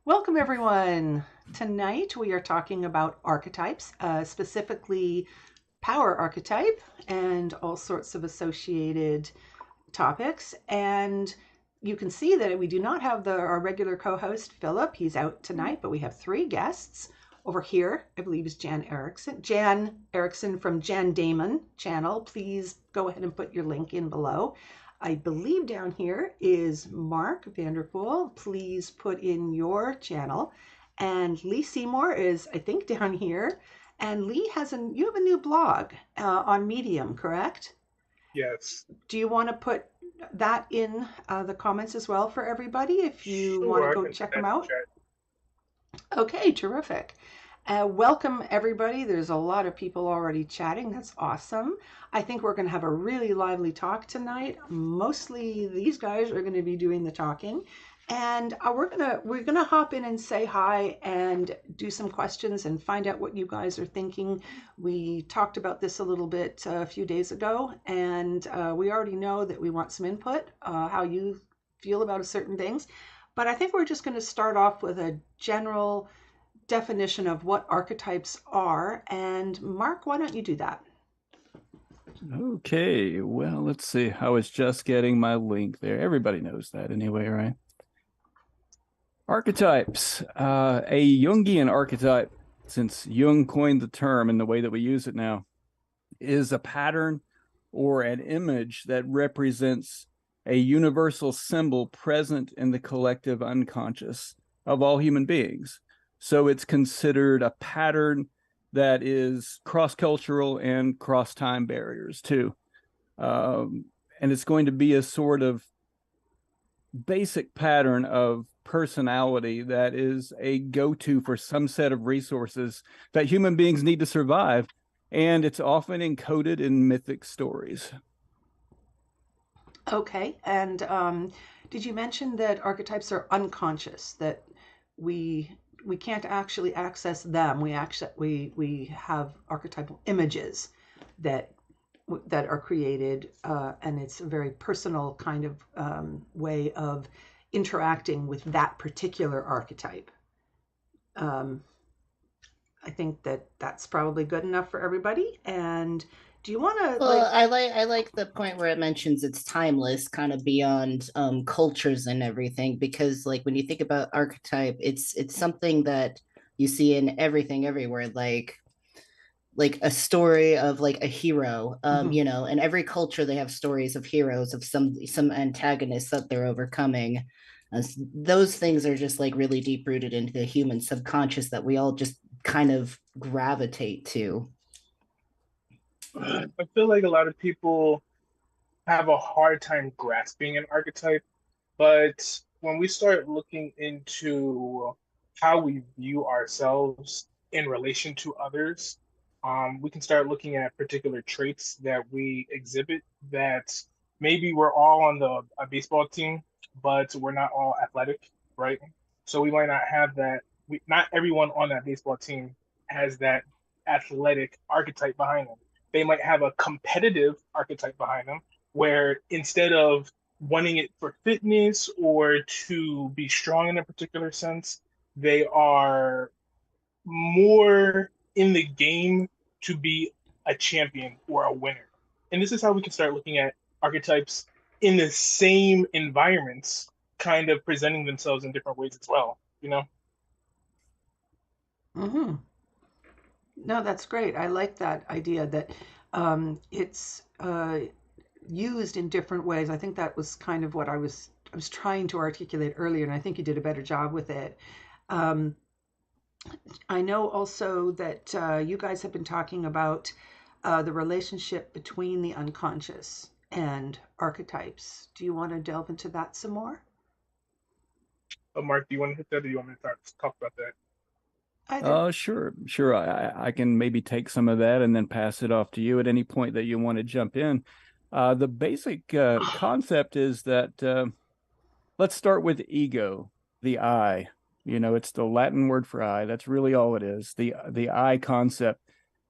Welcome, everyone. Tonight we are talking about archetypes, specifically power archetype and all sorts of associated topics. And you can see that we do not have our regular co-host Philip. He's out tonight, but we have three guests over here. I believe is Jan Erickson. Jan Erickson from Jan Damon channel. Please go ahead and put your link in below. I believe down here is Mark Vanderpool. Please put in your channel. And Lee Seymour is, I think, down here. And Lee you have a new blog on Medium, correct? Yes. Do you want to put that in the comments as well for everybody if you want to Sure, I go can put check that them in the out? chat. Okay, terrific. Welcome, everybody. There's a lot of people already chatting. That's awesome. I think we're going to have a really lively talk tonight. Mostly these guys are going to be doing the talking. And we're gonna hop in and say hi and do some questions and find out what you guys are thinking. We talked about this a little bit a few days ago, and we already know that we want some input, how you feel about certain things. But I think we're just going to start off with a general definition of what archetypes are. And Mark, why don't you do that? Okay, well, let's see. I was just getting my link there. Everybody knows that anyway, right? Archetypes. A Jungian archetype, since Jung coined the term in the way that we use it now, is a pattern or an image that represents a universal symbol present in the collective unconscious of all human beings. So it's considered a pattern that is cross-cultural and cross-time barriers too. And it's going to be a sort of basic pattern of personality that is a go-to for some set of resources that human beings need to survive. And it's often encoded in mythic stories. Okay. And did you mention that archetypes are unconscious, that we we can't actually access them? We have archetypal images that that are created, and it's a very personal kind of way of interacting with that particular archetype. Um, I think that that's probably good enough for everybody. And do you want to Well, like? I like the point where it mentions it's timeless, kind of beyond cultures and everything, because like when you think about archetype, it's something that you see in everything everywhere, like a story of like a hero. Mhm. In every culture they have stories of heroes of some antagonists that they're overcoming. Those things are just like really deep rooted into the human subconscious that we all just kind of gravitate to. I feel like a lot of people have a hard time grasping an archetype, but when we start looking into how we view ourselves in relation to others, we can start looking at particular traits that we exhibit that maybe we're all on a baseball team, but we're not all athletic, right? So we might not have that. Not everyone on that baseball team has that athletic archetype behind them. They might have a competitive archetype behind them, where instead of wanting it for fitness or to be strong in a particular sense, they are more in the game to be a champion or a winner. And this is how we can start looking at archetypes in the same environments, kind of presenting themselves in different ways as well, you know? Mhm. No, that's great. I like that idea that it's used in different ways. I think that was kind of what I was trying to articulate earlier, and I think you did a better job with it. Um, I know also that you guys have been talking about the relationship between the unconscious and archetypes. Do you want to delve into that some more? Mark, do you want to hit that or do you want me to talk about that? Either. Sure. I can maybe take some of that and then pass it off to you at any point that you want to jump in. The basic concept is that let's start with ego, the I. You know, it's the Latin word for I. That's really all it is. The I concept.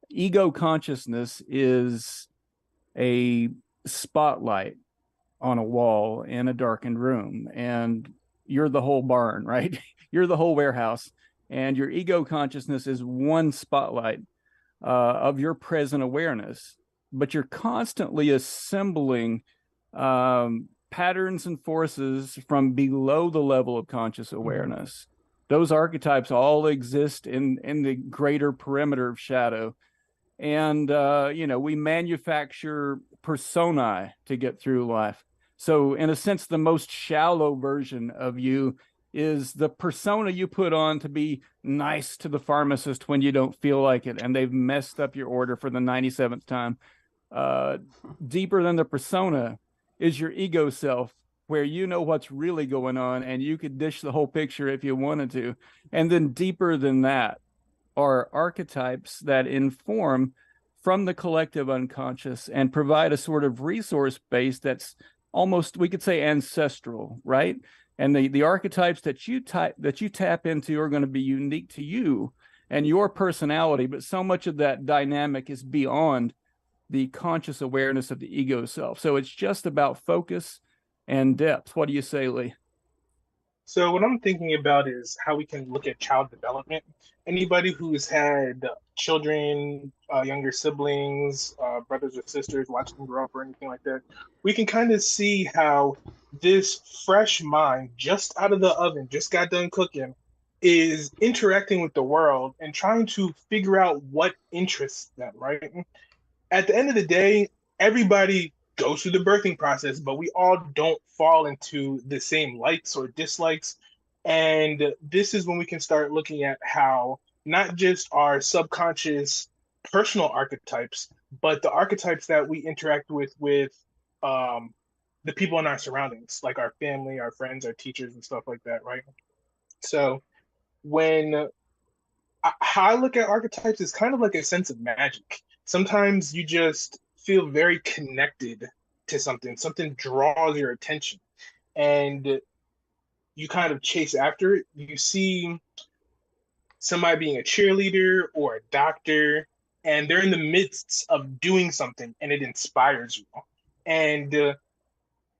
Ego consciousness is a spotlight on a wall in a darkened room, and you're the whole barn, right? you're the whole warehouse, and your ego consciousness is one spotlight of your present awareness, but you're constantly assembling patterns and forces from below the level of conscious awareness. Those archetypes all exist in the greater perimeter of shadow. And, we manufacture personae to get through life. So, in a sense, the most shallow version of you is the persona you put on to be nice to the pharmacist when you don't feel like it and they've messed up your order for the 97th time. Deeper than the persona is your ego self, where you know what's really going on and you could dish the whole picture if you wanted to. And then deeper than that are archetypes that inform from the collective unconscious and provide a sort of resource base that's almost, we could say, ancestral, right? And the archetypes that you tap into are going to be unique to you and your personality, but so much of that dynamic is beyond the conscious awareness of the ego self. So it's just about focus and depth. What do you say, Lee? So what I'm thinking about is how we can look at child development. Anybody who's had children, younger siblings, brothers or sisters, watch them grow up or anything like that, we can kind of see how this fresh mind, just out of the oven, just got done cooking, is interacting with the world and trying to figure out what interests them, right? At the end of the day, everybody goes through the birthing process, but we all don't fall into the same likes or dislikes. And this is when we can start looking at how not just our subconscious personal archetypes, but the archetypes that we interact with the people in our surroundings, like our family, our friends, our teachers, and stuff like that, right? So when how I look at archetypes is kind of like a sense of magic. Sometimes you just feel very connected to something, something draws your attention, and you kind of chase after it. You see somebody being a cheerleader or a doctor, and they're in the midst of doing something, and it inspires you. And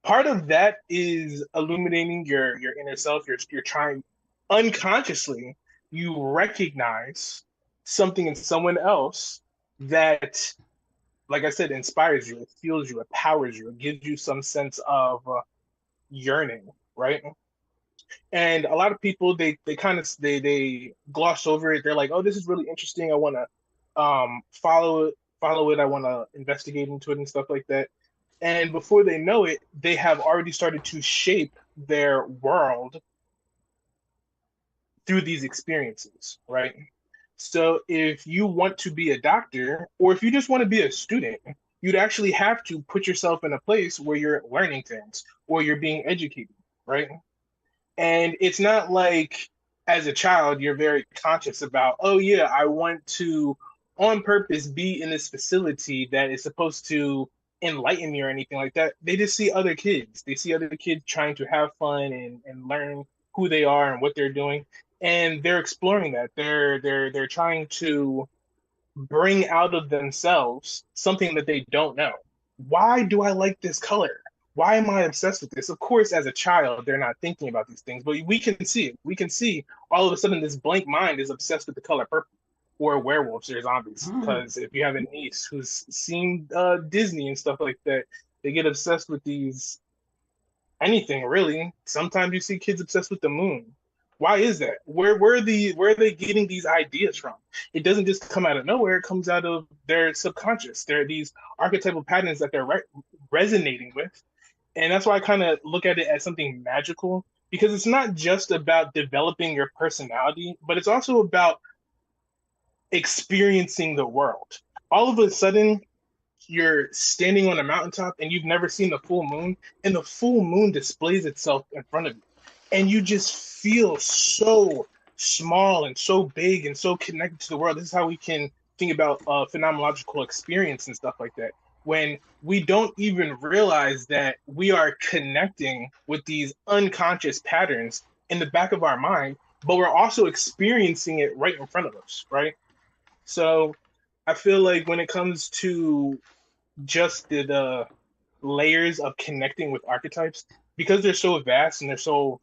part of that is illuminating your inner self. You're trying unconsciously, you recognize something in someone else that, like I said, inspires you, it fuels you, it powers you, it gives you some sense of yearning, right? And a lot of people they kind of they gloss over it. They're like, oh, this is really interesting, I want to follow it, I want to investigate into it and stuff like that. And before they know it, they have already started to shape their world through these experiences, right? So if you want to be a doctor, or if you just want to be a student, you'd actually have to put yourself in a place where you're learning things or you're being educated, right? And it's not like as a child, you're very conscious about, oh, yeah, I want to on purpose be in this facility that is supposed to enlighten me or anything like that. They just see other kids. They see other kids trying to have fun and learn who they are and what they're doing. And they're exploring that. They're trying to bring out of themselves something that they don't know. Why do I like this color? Why am I obsessed with this? Of course, as a child, they're not thinking about these things, but we can see it. We can see all of a sudden this blank mind is obsessed with the color purple or werewolves or zombies. Because if you have a niece who's seen Disney and stuff like that, they get obsessed with these anything really. Sometimes you see kids obsessed with the moon. Why is that? Where are they getting these ideas from? It doesn't just come out of nowhere. It comes out of their subconscious. There are these archetypal patterns that they're resonating with, and that's why I kind of look at it as something magical, because it's not just about developing your personality, but it's also about experiencing the world. All of a sudden, you're standing on a mountaintop and you've never seen the full moon, and the full moon displays itself in front of you, and you just feel so small and so big and so connected to the world. This is how we can think about phenomenological experience and stuff like that, when we don't even realize that we are connecting with these unconscious patterns in the back of our mind, but we're also experiencing it right in front of us, right? So I feel like when it comes to just the layers of connecting with archetypes, because they're so vast and they're so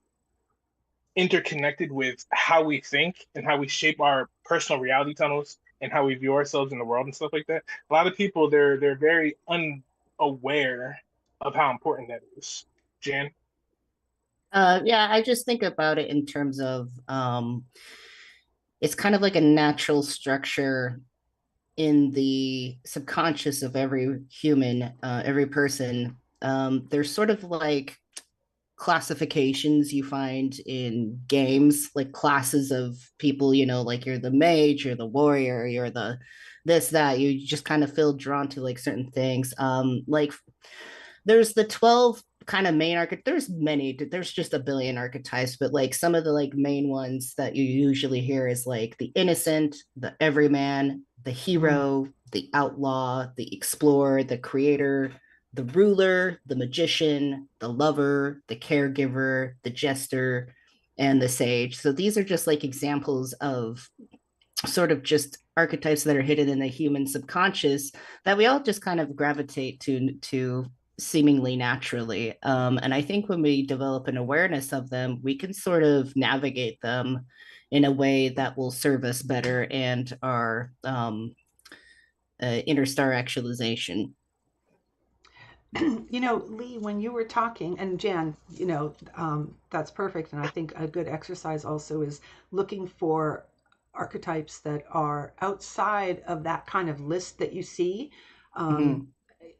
interconnected with how we think and how we shape our personal reality tunnels and how we view ourselves in the world and stuff like that. A lot of people they're very unaware of how important that is. Jan? Yeah, I just think about it in terms of it's kind of like a natural structure in the subconscious of every human, every person. There's sort of like classifications you find in games, like classes of people, like you're the mage, you're the warrior, you're the this, that. You just kind of feel drawn to like certain things. Like there's the 12 kind of main archetypes. There's many, there's just a billion archetypes, but like some of the like main ones that you usually hear is like the innocent, the everyman, the Mm. hero, the outlaw, the explorer, the creator, the ruler, the magician, the lover, the caregiver, the jester, and the sage. So these are just like examples of sort of just archetypes that are hidden in the human subconscious that we all just kind of gravitate to seemingly naturally. And I think when we develop an awareness of them, we can sort of navigate them in a way that will serve us better and our inner star actualization. Lee, when you were talking, and Jan, that's perfect. And I think a good exercise also is looking for archetypes that are outside of that kind of list that you see. Um,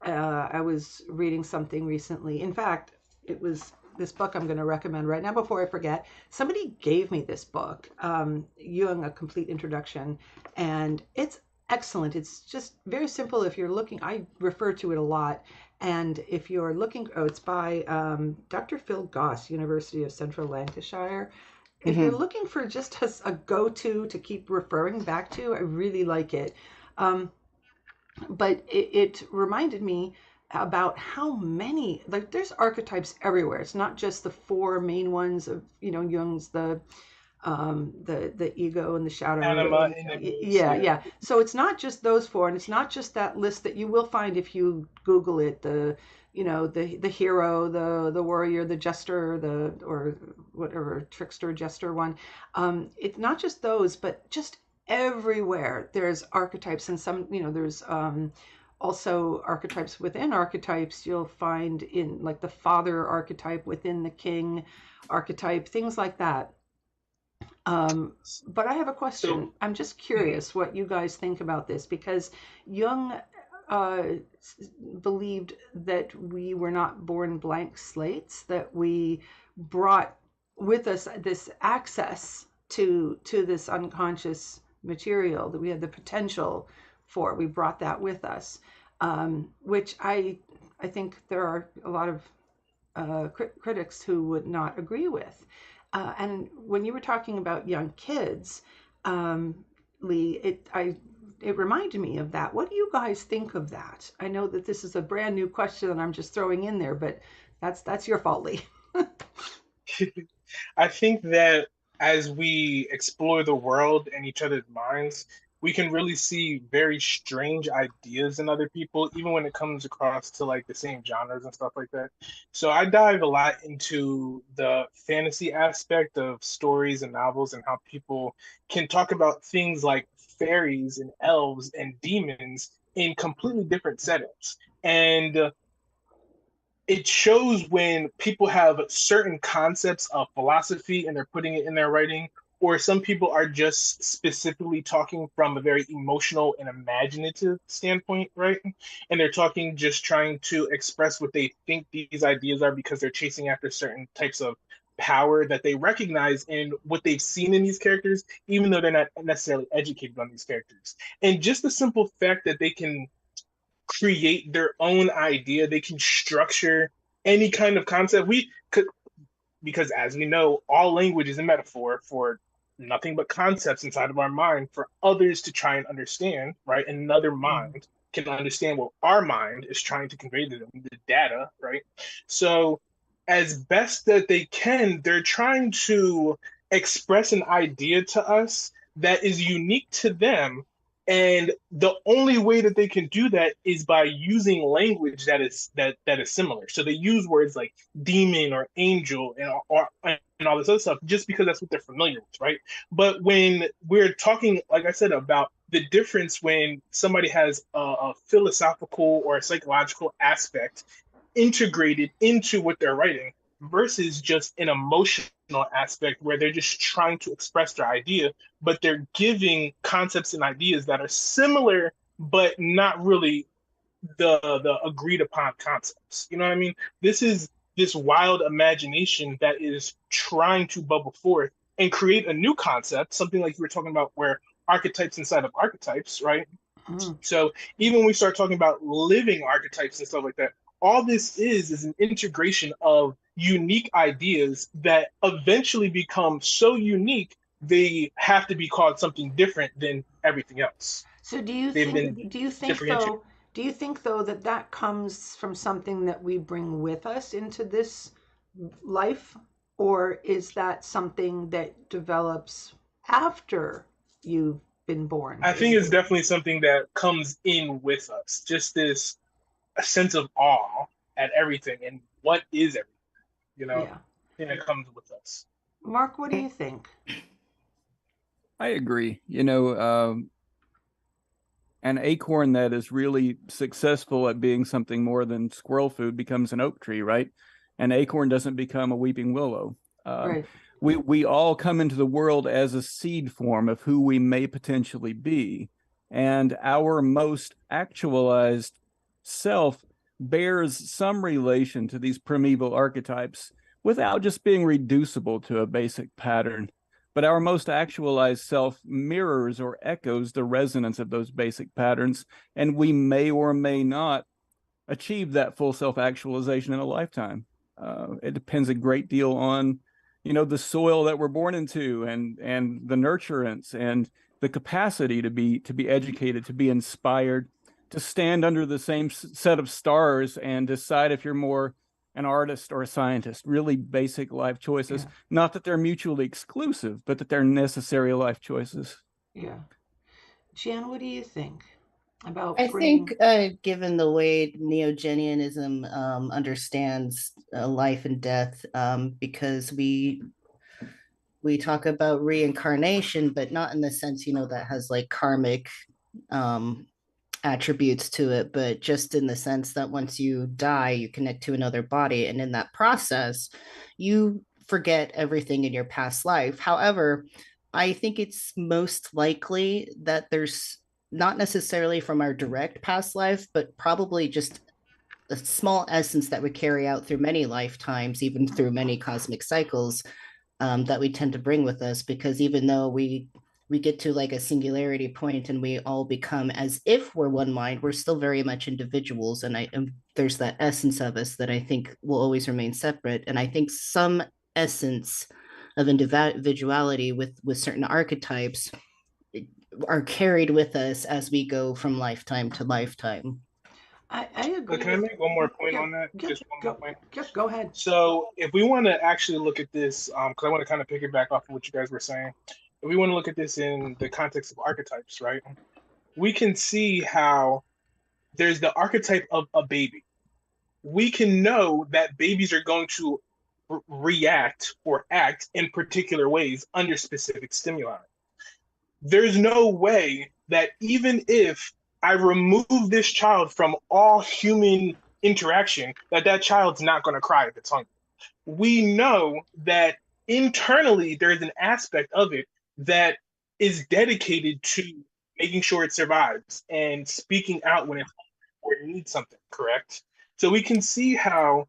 Mm-hmm. I was reading something recently. In fact, it was this book I'm going to recommend right now before I forget. Somebody gave me this book, Jung, A Complete Introduction, and it's excellent. It's just very simple. If you're looking, I refer to it a lot. And if you're looking, oh, it's by Dr. Phil Goss, University of Central Lancashire. If you're Mm-hmm. looking for just a go-to to keep referring back to, I really like it. Um, but it reminded me about how many, like, there's archetypes everywhere. It's not just the four main ones of Jung's, the ego and the shadow. Anima, enemies, Yeah, yeah. yeah. So it's not just those four, and it's not just that list that you will find if you Google it. The hero, the warrior, the jester, the or whatever trickster, jester one. It's not just those, but just everywhere there's archetypes, and there's also archetypes within archetypes. You'll find in like the father archetype within the king archetype, things like that. But I have a So question. I'm just mhm. curious what you guys think about this, because Jung uh, believed that we were not born blank slates, that we brought with us this access to this unconscious material, that we had the potential for. We brought that with us, which I think there are a lot of critics who would not agree with. And when you were talking about young kids, Lee, it reminded me of that. What do you guys think of that? I know that this is a brand new question that I'm just throwing in there, but that's your fault, Lee. I think that as we explore the world and each other's minds, we can really see very strange ideas in other people, even when it comes across to like the same genres and stuff like that. So I dive a lot into the fantasy aspect of stories and novels and how people can talk about things like fairies and elves and demons in completely different settings. And it shows when people have certain concepts of philosophy and they're putting it in their writing, or some people are just specifically talking from a very emotional and imaginative standpoint, right? And they're talking just trying to express what they think these ideas are because they're chasing after certain types of power that they recognize in what they've seen in these characters, even though they're not necessarily educated on these characters. And just the simple fact that they can create their own idea. They can structure any kind of concept. We could, because as we know, all language is a metaphor for nothing but concepts inside of our mind for others to try and understand, right? Another Mm. mind can understand what our mind is trying to convey to them, the data, right? So, as best that they can, they're trying to express an idea to us that is unique to them, and the only way that they can do that is by using language that is similar. So they use words like demon or angel and or and all this other stuff just because that's what they're familiar with, right? But when we're talking, like I said, about the difference when somebody has a philosophical or a psychological aspect integrated into what they're writing versus just an emotional aspect where they're just trying to express their idea, but they're giving concepts and ideas that are similar but not really the agreed upon concepts. You know what I mean? This is this wild imagination that is trying to bubble forth and create a new concept, something like you were talking about where archetypes inside of archetypes, right? Mm. So even when we start talking about living archetypes and stuff like that, all this is an integration of unique ideas that eventually become so unique they have to be called something different than everything else. So They've been do you think differentiated. though, do you think though that that comes from something that we bring with us into this life, or is that something that develops after you've been born? I think it's definitely something that comes in with us. Just this a sense of awe at everything and what is everything, you know, Yeah. and it comes with us. Mark, what do you think? I agree. An acorn that is really successful at being something more than squirrel food becomes an oak tree, right? An acorn doesn't become a weeping willow. Um, Right. we all come into the world as a seed form of who we may potentially be, and our most actualized self bears some relation to these primeval archetypes without just being reducible to a basic pattern. But our most actualized self mirrors or echoes the resonance of those basic patterns, and we may or may not achieve that full self actualization in a lifetime. It depends a great deal on, the soil that we're born into, and the nurturance and the capacity to be educated, to be inspired, to stand under the same set of stars and decide if you're more an artist or a scientist. Really basic life choices. Yeah. Not that they're mutually exclusive, but that they're necessary life choices. Yeah. Jan, what do you think about I think, bringing? given the way Neogenianism understands life and death, because we talk about reincarnation, but not in the sense, that has like karmic um, attributes to it, but just in the sense that once you die, you connect to another body, and in that process, you forget everything in your past life. However, I think it's most likely that there's not necessarily from our direct past life, but probably just a small essence that we carry out through many lifetimes, even through many cosmic cycles, that we tend to bring with us. Because even though we get to like a singularity point and we all become as if we're one mind, we're still very much individuals, and there's that essence of us that I think will always remain separate. And I think some essence of individuality with certain archetypes are carried with us as we go from lifetime to lifetime. I agree Can I with. make one more point Yeah. on that? Yeah. Just one more Go. point. Just go ahead. So if we want to actually look at this, because I want to kind of pick it back off of what you guys were saying, if we want to look at this in the context of archetypes, right? We can see how there's the archetype of a baby. We can know that babies are going to react or act in particular ways under specific stimuli. There's no way that even if I remove this child from all human interaction, that that child's not going to cry if it's hungry. We know that internally there's an aspect of it that is dedicated to making sure it survives and speaking out when it needs something, correct? So we can see how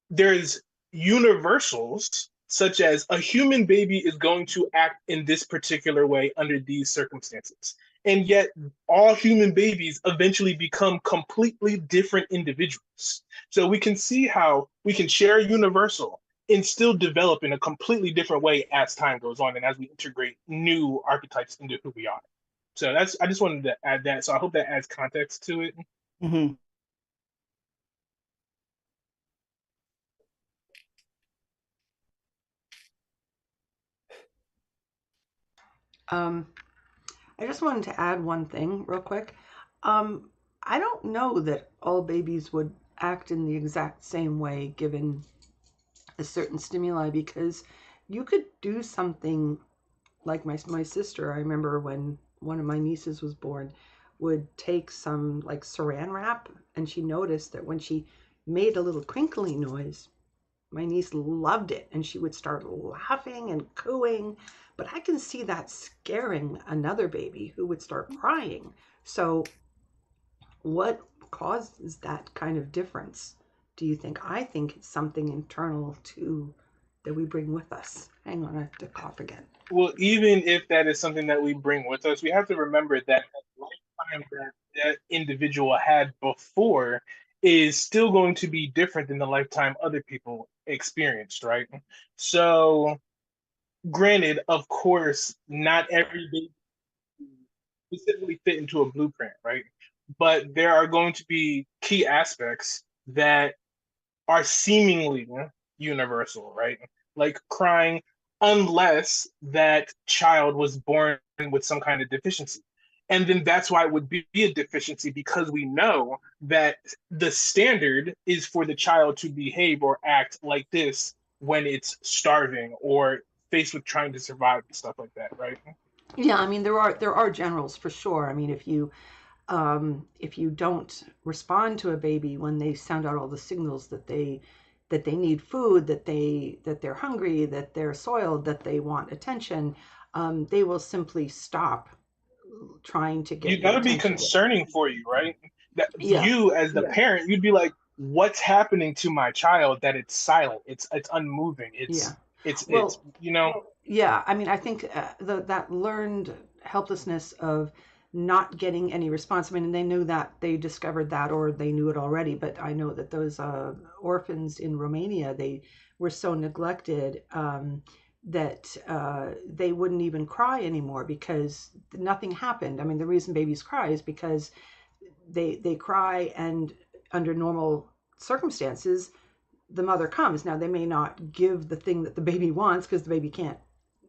there's universals such as a human baby is going to act in this particular way under these circumstances. And yet, all human babies eventually become completely different individuals. So we can see how we can share a universal and still develop in a completely different way as time goes on and as we integrate new archetypes into who we are. So that's I just wanted to add that. So I hope that adds context to it. Mm-hmm. Um, I just wanted to add one thing real quick. Um, I don't know that all babies would act in the exact same way given a certain stimuli because you could do something like my sister. I remember when one of my nieces was born, would take some like saran wrap, and she noticed that when she made a little crinkly noise, my niece loved it and she would start laughing and cooing. But I can see that scaring another baby who would start crying. So, what causes that kind of difference, do you think? I think it's something internal to that we bring with us. Hang on, I have to cough again. Well, even if that is something that we bring with us, we have to remember that the lifetime that that individual had before is still going to be different than the lifetime other people experienced, right? So, granted, of course, not every baby specifically fit into a blueprint, right? But there are going to be key aspects that are seemingly universal, right? Like crying, unless that child was born with some kind of deficiency. And then that's why it would be a deficiency, because we know that the standard is for the child to behave or act like this when it's starving or faced with trying to survive and stuff like that, right? Yeah, I mean there are generals for sure. I mean if you don't respond to a baby when they sound out all the signals that they need food, that they're hungry, that they're soiled, that they want attention, they will simply stop trying to You get got your to be attention. concerning for you, right? That Yeah, you as the parent, you'd be like, "What's happening to my child? That it's silent, it's unmoving, yeah. it's Well, you know." yeah, I mean, I think that learned helplessness of not getting any response. I mean, and they knew that, they discovered that, or they knew it already. But I know that those orphans in Romania, they were so neglected that they wouldn't even cry anymore because nothing happened. I mean, the reason babies cry is because they cry, and under normal circumstances, the mother comes. Now, they may not give the thing that the baby wants because the baby can't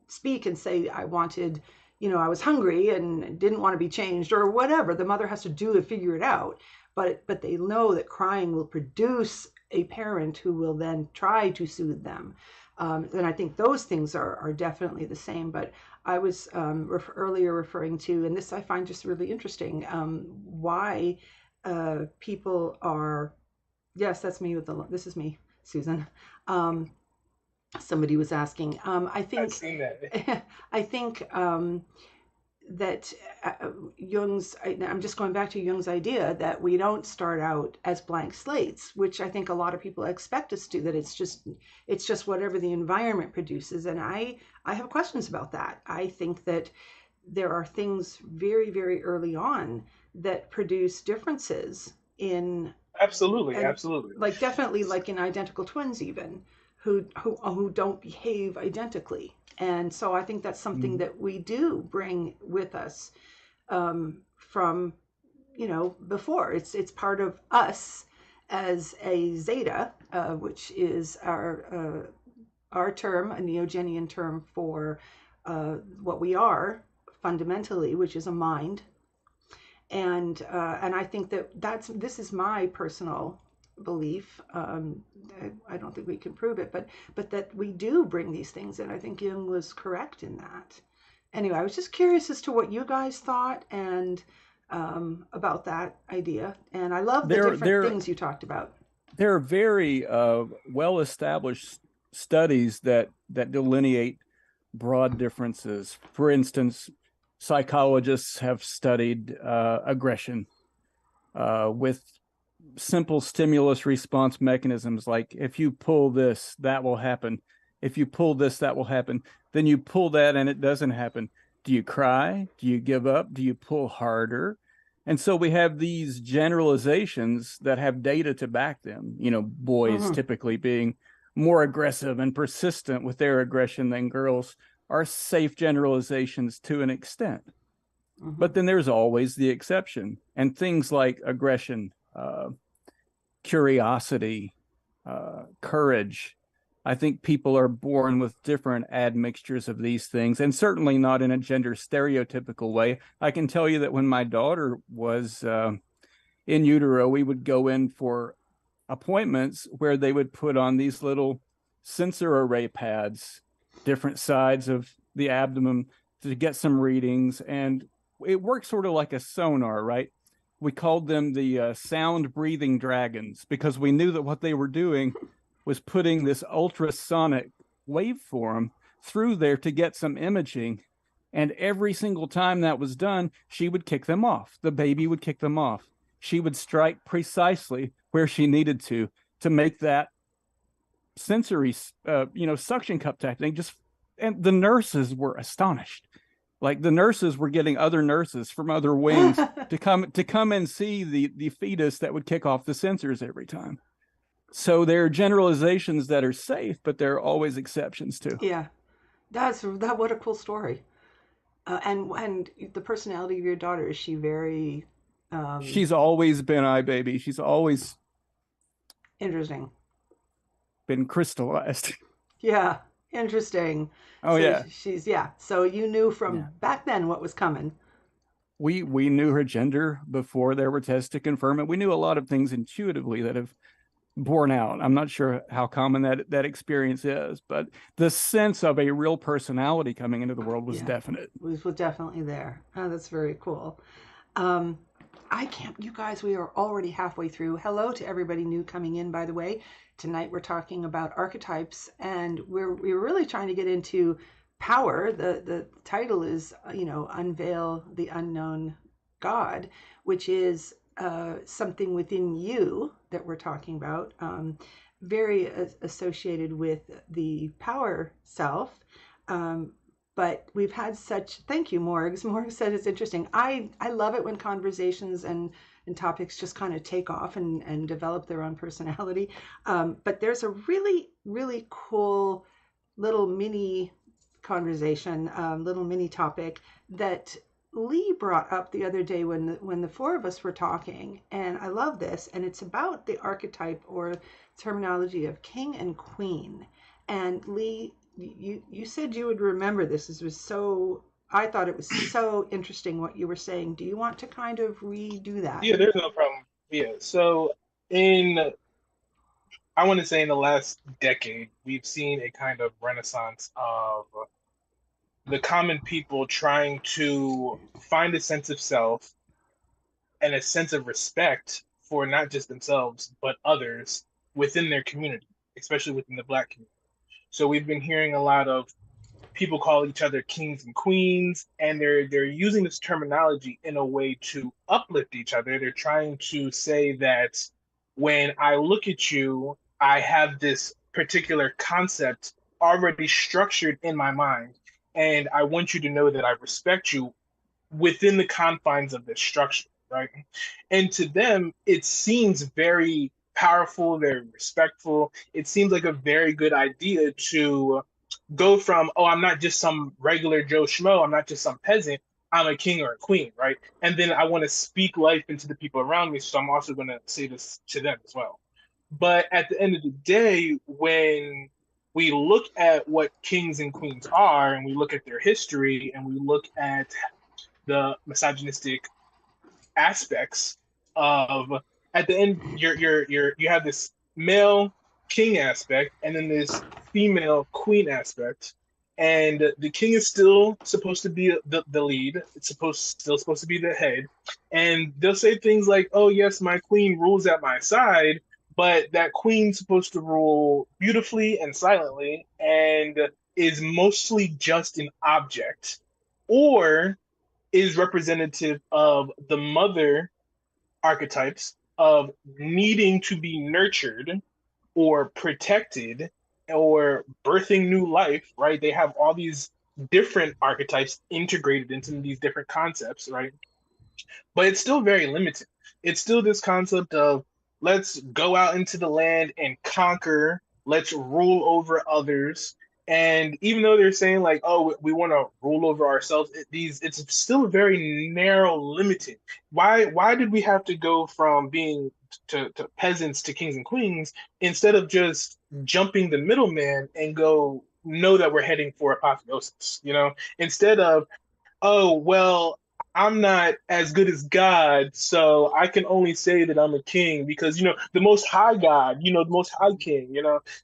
speak and say, I wanted, I was hungry and didn't want to be changed or whatever. The mother has to do to figure it out. But they know that crying will produce a parent who will then try to soothe them. And I think those things are definitely the same. But I was earlier referring to, and this I find just really interesting, why people are, yes, that's me with this is me, Susan. Um, Somebody was asking. I I've think, seen that. I think that Jung's. I'm just going back to Jung's idea that we don't start out as blank slates, which I think a lot of people expect us to. That it's just whatever the environment produces, and I have questions about that. I think that there are things very very early on that produce differences in, Absolutely, and absolutely. like definitely like in identical twins even, who don't behave identically. And so I think that's something Mm. that we do bring with us, from before. It's part of us as a zeta, which is our term, a Neogenian term for what we are fundamentally, which is a mind. And I think that this is my personal belief. I don't think we can prove it, but that we do bring these things, and I think Jung was correct in that. Anyway, I was just curious as to what you guys thought and about that idea, and I love the There, different there, things you talked about. there are very well-established studies that delineate broad differences. For instance, psychologists have studied aggression with simple stimulus response mechanisms, like if you pull this, that will happen. If you pull this, that will happen. Then you pull that and it doesn't happen. Do you cry? Do you give up? Do you pull harder? And so we have these generalizations that have data to back them. Boys Mm-hmm. typically being more aggressive and persistent with their aggression than girls are safe generalizations to an extent. Mm-hmm. But then there's always the exception. And things like aggression, curiosity, courage. I think people are born with different admixtures of these things, and certainly not in a gender stereotypical way. I can tell you that when my daughter was in utero, we would go in for appointments where they would put on these little sensor array pads different sides of the abdomen to get some readings. And it works sort of like a sonar, right? We called them the sound breathing dragons because we knew that what they were doing was putting this ultrasonic waveform through there to get some imaging. And every single time that was done, she would kick them off. The baby would kick them off. She would strike precisely where she needed to make that sensory, suction cup type thing. And the nurses were astonished. Like the nurses were getting other nurses from other wings to come and see the fetus that would kick off the sensors every time. So there are generalizations that are safe, but there are always exceptions too. Yeah, what a cool story. And the personality of your daughter, is she very She's always been iBaby. She's always interesting? been crystallized. Yeah, interesting. Oh So yeah. so you knew from back then what was coming. We knew her gender before there were tests to confirm it. We knew a lot of things intuitively that have borne out. I'm not sure how common that experience is, but the sense of a real personality coming into the world was definite. Was definitely there. Oh, that's very cool. Um, I can't, you guys, we are already halfway through. Hello to everybody new coming in, by the way. Tonight we're talking about archetypes, and we're really trying to get into power. The title is, Unveil the Unknown God, which is something within you that we're talking about, very associated with the power self. But we've had such, thank you, Morgs. Morgs said it's interesting. I love it when conversations and topics just kind of take off and develop their own personality. But there's a really, really cool little mini conversation, little mini topic that Lee brought up the other day when the four of us were talking, and I love this, and it's about the archetype or terminology of king and queen. And Lee, you said you would remember this. I thought it was so interesting what you were saying. Do you want to kind of redo that? Yeah, there's no problem. Yeah, so I want to say in the last decade, we've seen a kind of renaissance of the common people trying to find a sense of self and a sense of respect for not just themselves, but others within their community, especially within the Black community. So we've been hearing a lot of people call each other kings and queens, and they're using this terminology in a way to uplift each other. They're trying to say that when I look at you, I have this particular concept already structured in my mind, and I want you to know that I respect you within the confines of this structure, right? And to them, it seems very powerful, very respectful. It seems like a very good idea to go from, oh, I'm not just some regular Joe Schmo, I'm not just some peasant, I'm a king or a queen, right? And then I want to speak life into the people around me, so I'm also going to say this to them as well. But at the end of the day, when we look at what kings and queens are, and we look at their history, and we look at the misogynistic aspects of, at the end, you have this male king aspect and then this female queen aspect, and the king is still supposed to be the lead. It's still supposed to be the head, and they'll say things like, oh yes, my queen rules at my side, but that queen's supposed to rule beautifully and silently and is mostly just an object, or is representative of the mother archetypes of needing to be nurtured or protected or birthing new life, right? They have all these different archetypes integrated into these different concepts, right? But it's still very limited. It's still this concept of let's go out into the land and conquer, let's rule over others. And even though they're saying like, oh, we want to rule over ourselves, it's still very narrow, limited. Why did we have to go from being to peasants to kings and queens instead of just jumping the middleman and go know that we're heading for apotheosis? Instead of, oh well, I'm not as good as God, so I can only say that I'm a king because, the most high God, the most high king,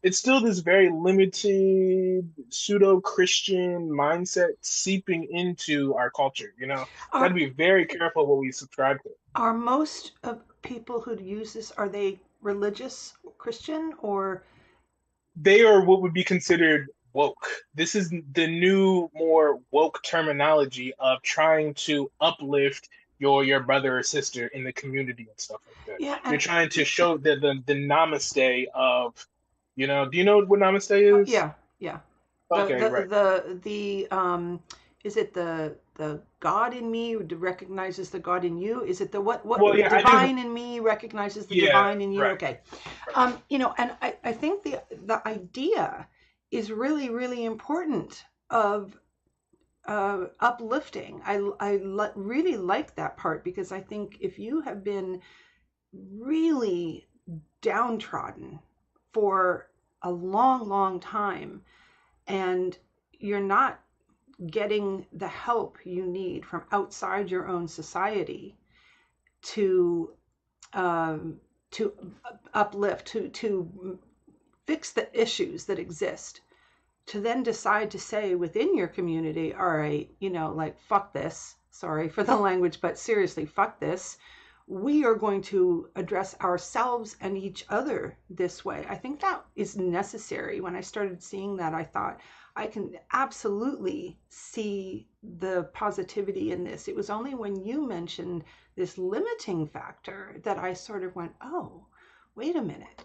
it's still this very limited pseudo-Christian mindset seeping into our culture, Got to Are be very careful what we subscribe to. are most of people who use this, are they religious Christian or They are what would be considered woke. This is the new, more woke terminology of trying to uplift your brother or sister in the community and stuff like that. yeah, You're and trying to show the namaste of, do you know what namaste is? yeah, yeah. The Okay, right. is it the God in me recognizes the God in you? Is it the Well, the yeah, I think, divine in me recognizes the yeah, divine in you? right, Okay. right. And I think the idea is really, really important of uplifting. Really like that part because I think if you have been really downtrodden for a long, long time and you're not getting the help you need from outside your own society to um, to uplift, to fix the issues that exist, to then decide to say within your community, all right, like fuck this. Sorry for the language, but seriously, fuck this. We are going to address ourselves and each other this way. I think that is necessary. When I started seeing that, I thought, I can absolutely see the positivity in this. It was only when you mentioned this limiting factor that I sort of went, oh, wait a minute.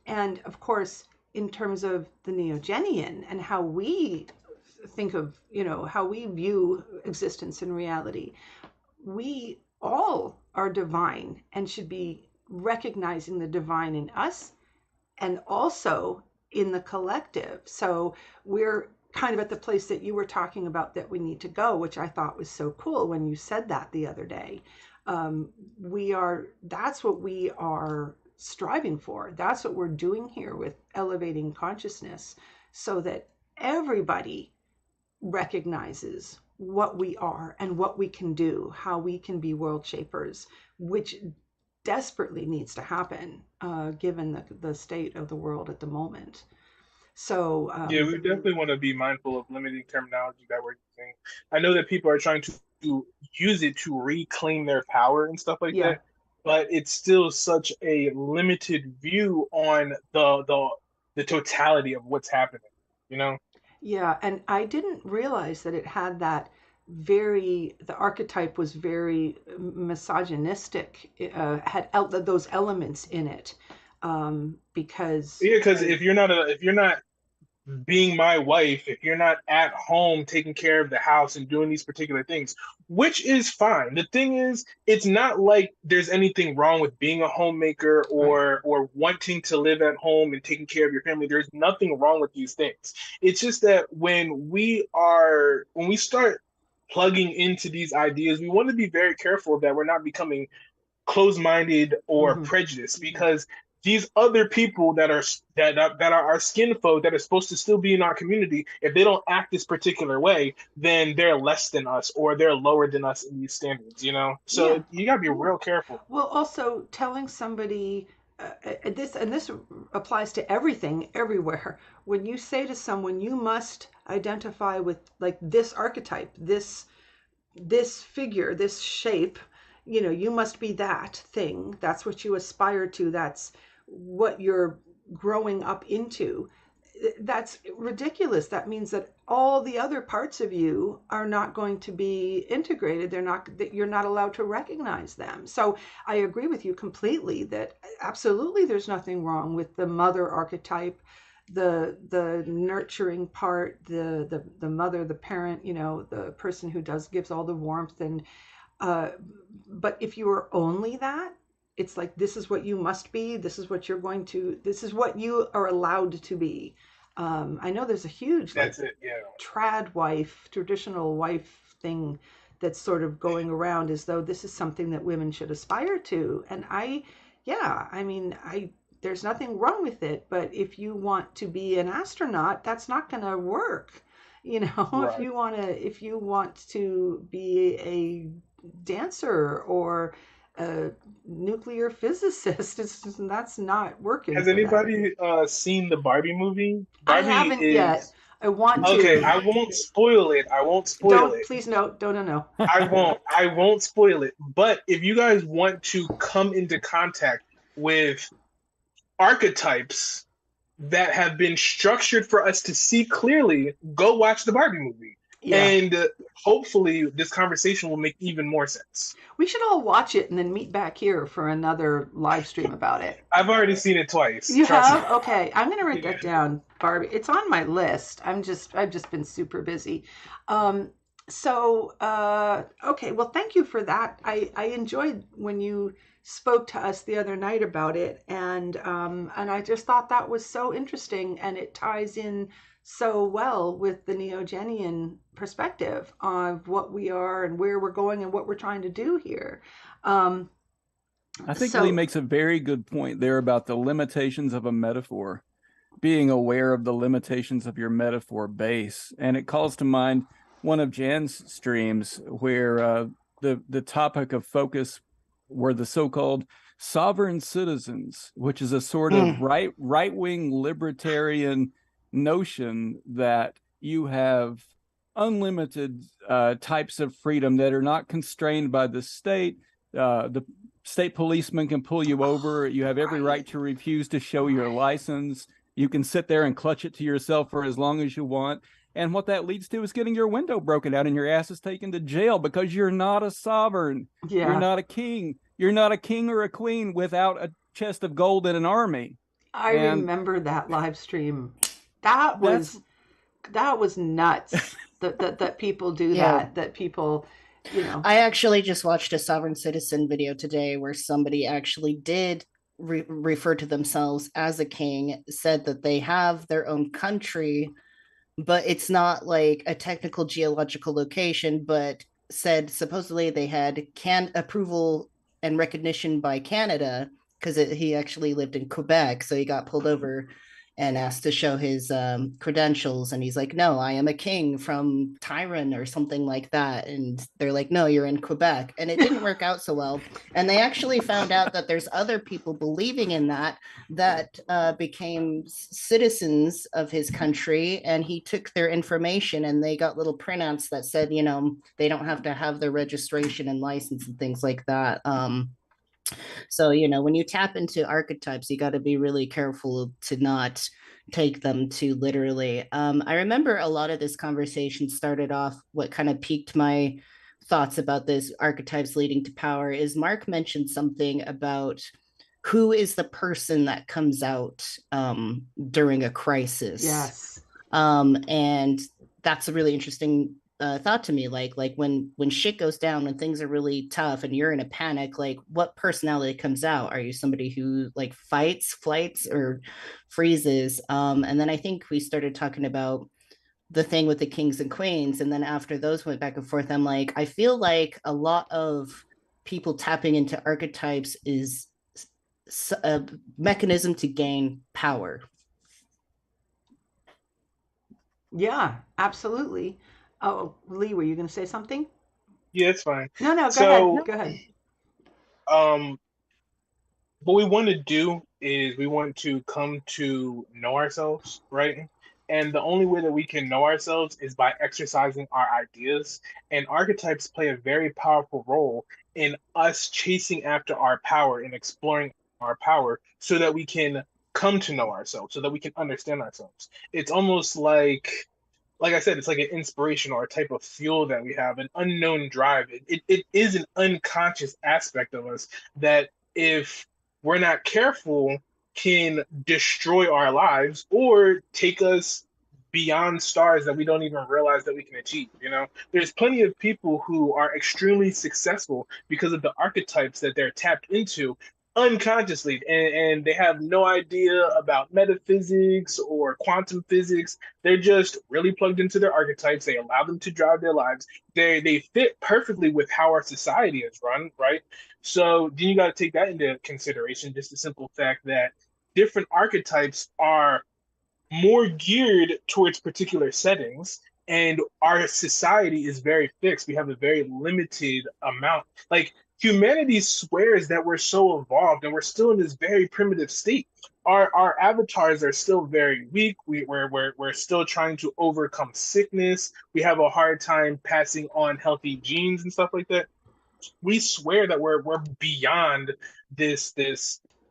And of course, in terms of the Neogenian and how we think of, how we view existence and reality, we all are divine and should be recognizing the divine in us and also in the collective. So we're kind of at the place that you were talking about that we need to go, which I thought was so cool when you said that the other day. That's what we are striving for. That's what we're doing here with elevating consciousness so that everybody recognizes what we are and what we can do, how we can be world shapers, which desperately needs to happen given the state of the world at the moment. So, Yeah, we definitely want to be mindful of limiting terminology that we're using. I know that people are trying to use it to reclaim their power and stuff like yeah, that, but it's still such a limited view on the totality of what's happening, you know? yeah. And I didn't realize that it had that the archetype was very misogynistic, had those elements in it. Because, Yeah, because if you're not being my wife, if you're not at home taking care of the house and doing these particular things, which is fine. The thing is, it's not like there's anything wrong with being a homemaker right, or wanting to live at home and taking care of your family. There's nothing wrong with these things. It's just that when we start plugging into these ideas, we want to be very careful that we're not becoming closed-minded or hmm, prejudiced because these other people that are our skin folk that are supposed to still be in our community, if they don't act this particular way, then they're less than us or they're lower than us in these standards. yeah. So you got to be real careful. Well, also telling somebody this applies to everything, everywhere. When you say to someone, you must identify with like this archetype, this figure, this shape, you must be that thing. That's what you aspire to. That's what you're growing up into. That's ridiculous. That means that all the other parts of you are not going to be integrated. They're not, that you're not allowed to recognize them. So I agree with you completely that absolutely there's nothing wrong with the mother archetype, the nurturing part, the mother, the parent, the person who gives all the warmth and uh but if you are only that, it's like this is what you must be, this is what you are allowed to be. I know there's a huge like That's it. Yeah. traditional wife thing that's sort of going around as though this is something that women should aspire to. And yeah, I mean, there's nothing wrong with it, but if you want to be an astronaut, that's not going to work. You know, Right. if you want to be a dancer or a nuclear physicist, that's not working Has for that. anybody seen the Barbie movie? I Barbie haven't yet. is I want okay. to. I won't spoil it. I won't spoil Don't it. please no. Don't no. I won't. I won't spoil it. But if you guys want to come into contact with archetypes that have been structured for us to see clearly, go watch the Barbie movie. Yeah. And hopefully, this conversation will make even more sense. We should all watch it and then meet back here for another live stream about it. I've already seen it twice. You Trust me. have? Okay. I'm going to write Yeah. that down, Barbie. It's on my list. I've just been super busy. Um, okay. Well, thank you for that. I enjoyed when you spoke to us the other night about it. And I just thought that was so interesting, and it ties in so well with the Neogenian perspective of what we are and where we're going and what we're trying to do here. Um, I think Lee so makes a very good point there about the limitations of a metaphor, being aware of the limitations of your metaphor base. And it calls to mind one of Jan's streams where the topic of focus were the so-called sovereign citizens, which is a sort of right-wing libertarian notion that you have unlimited types of freedom that are not constrained by the state. The state policeman can pull you over. You have every right to refuse to show your license. You can sit there and clutch it to yourself for as long as you want. And what that leads to is getting your window broken out and your ass is taken to jail because you're not a sovereign. You're yeah. not a king. You're not a king or a queen without a chest of gold and an army. I And remember that live stream. That that's was that was nuts. That people do Yeah. that. That people, you know. I actually just watched a sovereign citizen video today where somebody actually did refer to themselves as a king, said that they have their own country, but it's not like a technical geological location, but said supposedly they had can approval and recognition by Canada because he actually lived in Quebec, so he got pulled over and asked to show his credentials, and he's like, no, I am a king from Tyron or something like that. And they're like, no, you're in Quebec. And it didn't work out so well, and they actually found out that there's other people believing in that became citizens of his country, and he took their information and they got little printouts that said, they don't have to have their registration and license and things like that. So, when you tap into archetypes, you got to be really careful to not take them too literally. I remember a lot of this conversation started off, what kind of piqued my thoughts about this archetypes leading to power is Mark mentioned something about who is the person that comes out during a crisis. Yes. And that's a really interesting thought to me. Like when shit goes down, when things are really tough and you're in a panic, like what personality comes out? Are you somebody who like fights, flights, or freezes? And then I think we started talking about the thing with the kings and queens, and then after those went back and forth, I'm like, I feel like a lot of people tapping into archetypes is a mechanism to gain power. Yeah, absolutely. Oh, Lee, were you going to say something? Yeah, it's fine. No, go So, ahead. Go ahead. What we want to do is we want to come to know ourselves, right? And the only way that we can know ourselves is by exercising our ideas. And archetypes play a very powerful role in us chasing after our power and exploring our power so that we can come to know ourselves, so that we can understand ourselves. It's almost like I said, it's like an inspiration or a type of fuel that we have, an unknown drive. It is an unconscious aspect of us that if we're not careful can destroy our lives or take us beyond stars that we don't even realize that we can achieve. There's plenty of people who are extremely successful because of the archetypes that they're tapped into unconsciously, and they have no idea about metaphysics or quantum physics. They're just really plugged into their archetypes. They allow them to drive their lives. They fit perfectly with how our society is run, right? So then you got to take that into consideration. Just the simple fact that different archetypes are more geared towards particular settings, And our society is very fixed. We have a very limited amount. Like humanity swears that we're so evolved and we're still in this very primitive state. Our avatars are still very weak. We're still trying to overcome sickness. We have a hard time passing on healthy genes and stuff like that. We swear that we're beyond this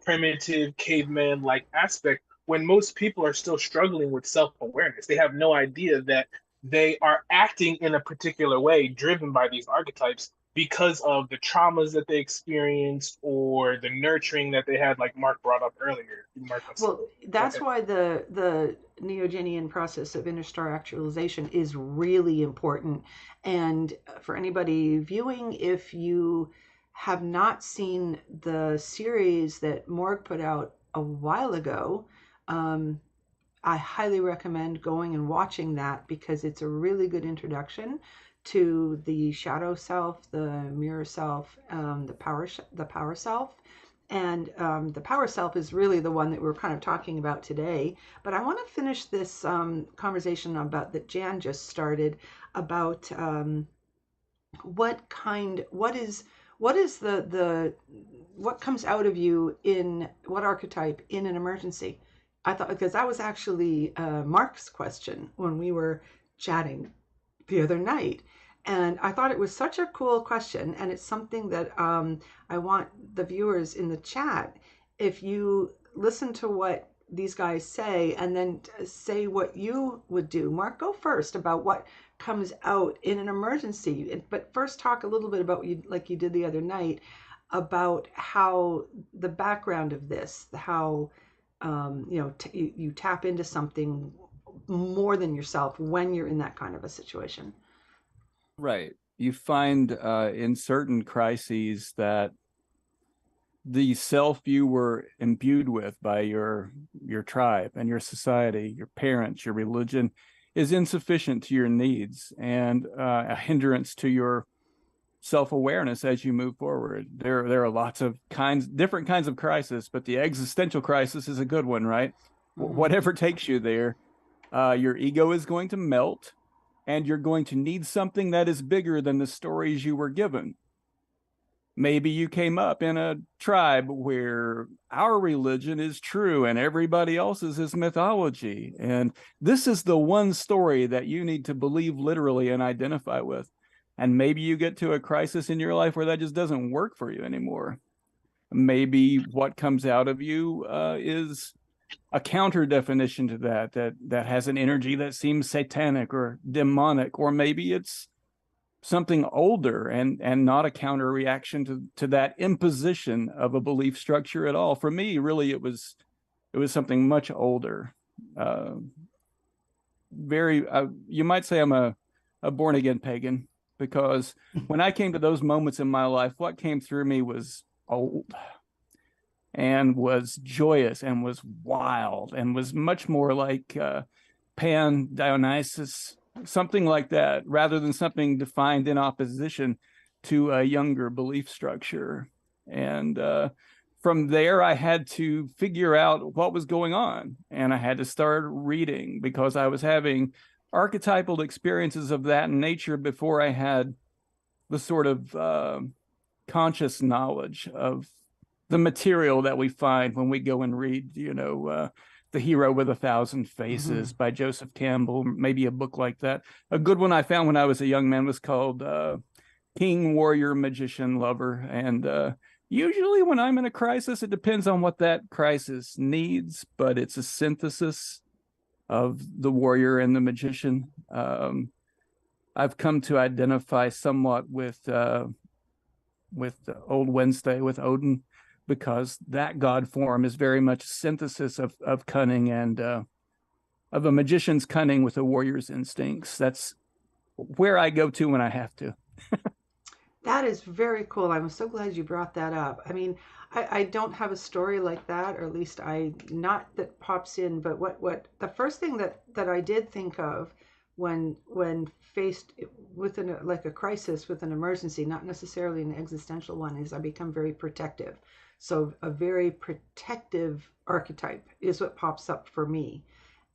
primitive caveman like aspect when most people are still struggling with self-awareness. They have no idea that they are acting in a particular way driven by these archetypes because of the traumas that they experienced or the nurturing that they had, like Mark brought up earlier. Mark wants to Well, go that's ahead. why the Neogenian process of interstar actualization is really important. And for anybody viewing, if you have not seen the series that Morg put out a while ago, um, I highly recommend going and watching that because it's a really good introduction to the shadow self, the mirror self, the power self, and the power self is really the one that we're kind of talking about today. But I want to finish this conversation about that Jan just started about what is the what comes out of you in what archetype in an emergency. I thought because that was actually Mark's question when we were chatting the other night. And I thought it was such a cool question. And it's something that I want the viewers in the chat, if you listen to what these guys say and then say what you would do. Mark, go first about what comes out in an emergency. But first, talk a little bit about what you, like you did the other night, about how the background of this, how you tap into something more than yourself when you're in that kind of a situation. Right. You find in certain crises that the self you were imbued with by your tribe and your society, your parents, your religion, is insufficient to your needs and a hindrance to your self-awareness as you move forward. There are lots of different kinds of crisis, but the existential crisis is a good one, right? Mm-hmm. Whatever takes you there, your ego is going to melt, and you're going to need something that is bigger than the stories you were given. Maybe you came up in a tribe where our religion is true and everybody else's is mythology. And this is the one story that you need to believe literally and identify with. And maybe you get to a crisis in your life where that just doesn't work for you anymore. Maybe what comes out of you is a counter definition to that has an energy that seems satanic or demonic, or maybe it's something older and not a counter reaction to that imposition of a belief structure at all. For me, really, it was something much older. Uh, very, you might say I'm a born again pagan, because when I came to those moments in my life, what came through me was old and was joyous and was wild and was much more like Pan Dionysus, something like that, rather than something defined in opposition to a younger belief structure. And from there, I had to figure out what was going on. And I had to start reading because I was having archetypal experiences of that nature before I had the sort of conscious knowledge of the material that we find when we go and read, The Hero with a Thousand Mm-hmm. Faces by Joseph Campbell, maybe a book like that. A good one I found when I was a young man was called King, Warrior, Magician, Lover. And usually when I'm in a crisis, it depends on what that crisis needs, but it's a synthesis of the warrior and the magician. I've come to identify somewhat with Old Wednesday, with Odin, because that god form is very much a synthesis of cunning and of a magician's cunning with a warrior's instincts. That's where I go to when I have to. That is very cool. I'm so glad you brought that up. I mean, I don't have a story like that, or at least I not that pops in. But what the first thing that I did think of when faced with like a crisis with an emergency, not necessarily an existential one, is I become very protective. So a very protective archetype is what pops up for me.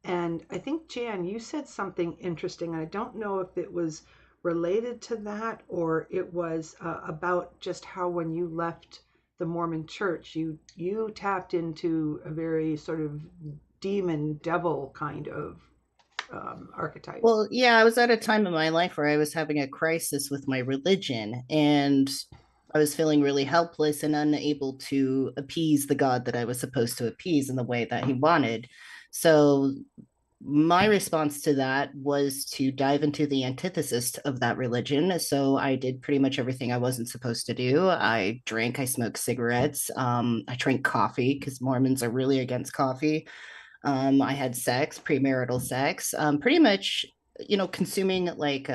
And I think, Jan, you said something interesting. I don't know if it was related to that or it was about just how when you left the Mormon church, you tapped into a very sort of demon devil kind of archetype. Well, yeah, I was at a time in my life where I was having a crisis with my religion, and I was feeling really helpless and unable to appease the God that I was supposed to appease in the way that he wanted. So my response to that was to dive into the antithesis of that religion. So I did pretty much everything I wasn't supposed to do. I drank, I smoked cigarettes, I drank coffee because Mormons are really against coffee. I had sex, premarital sex, pretty much, consuming like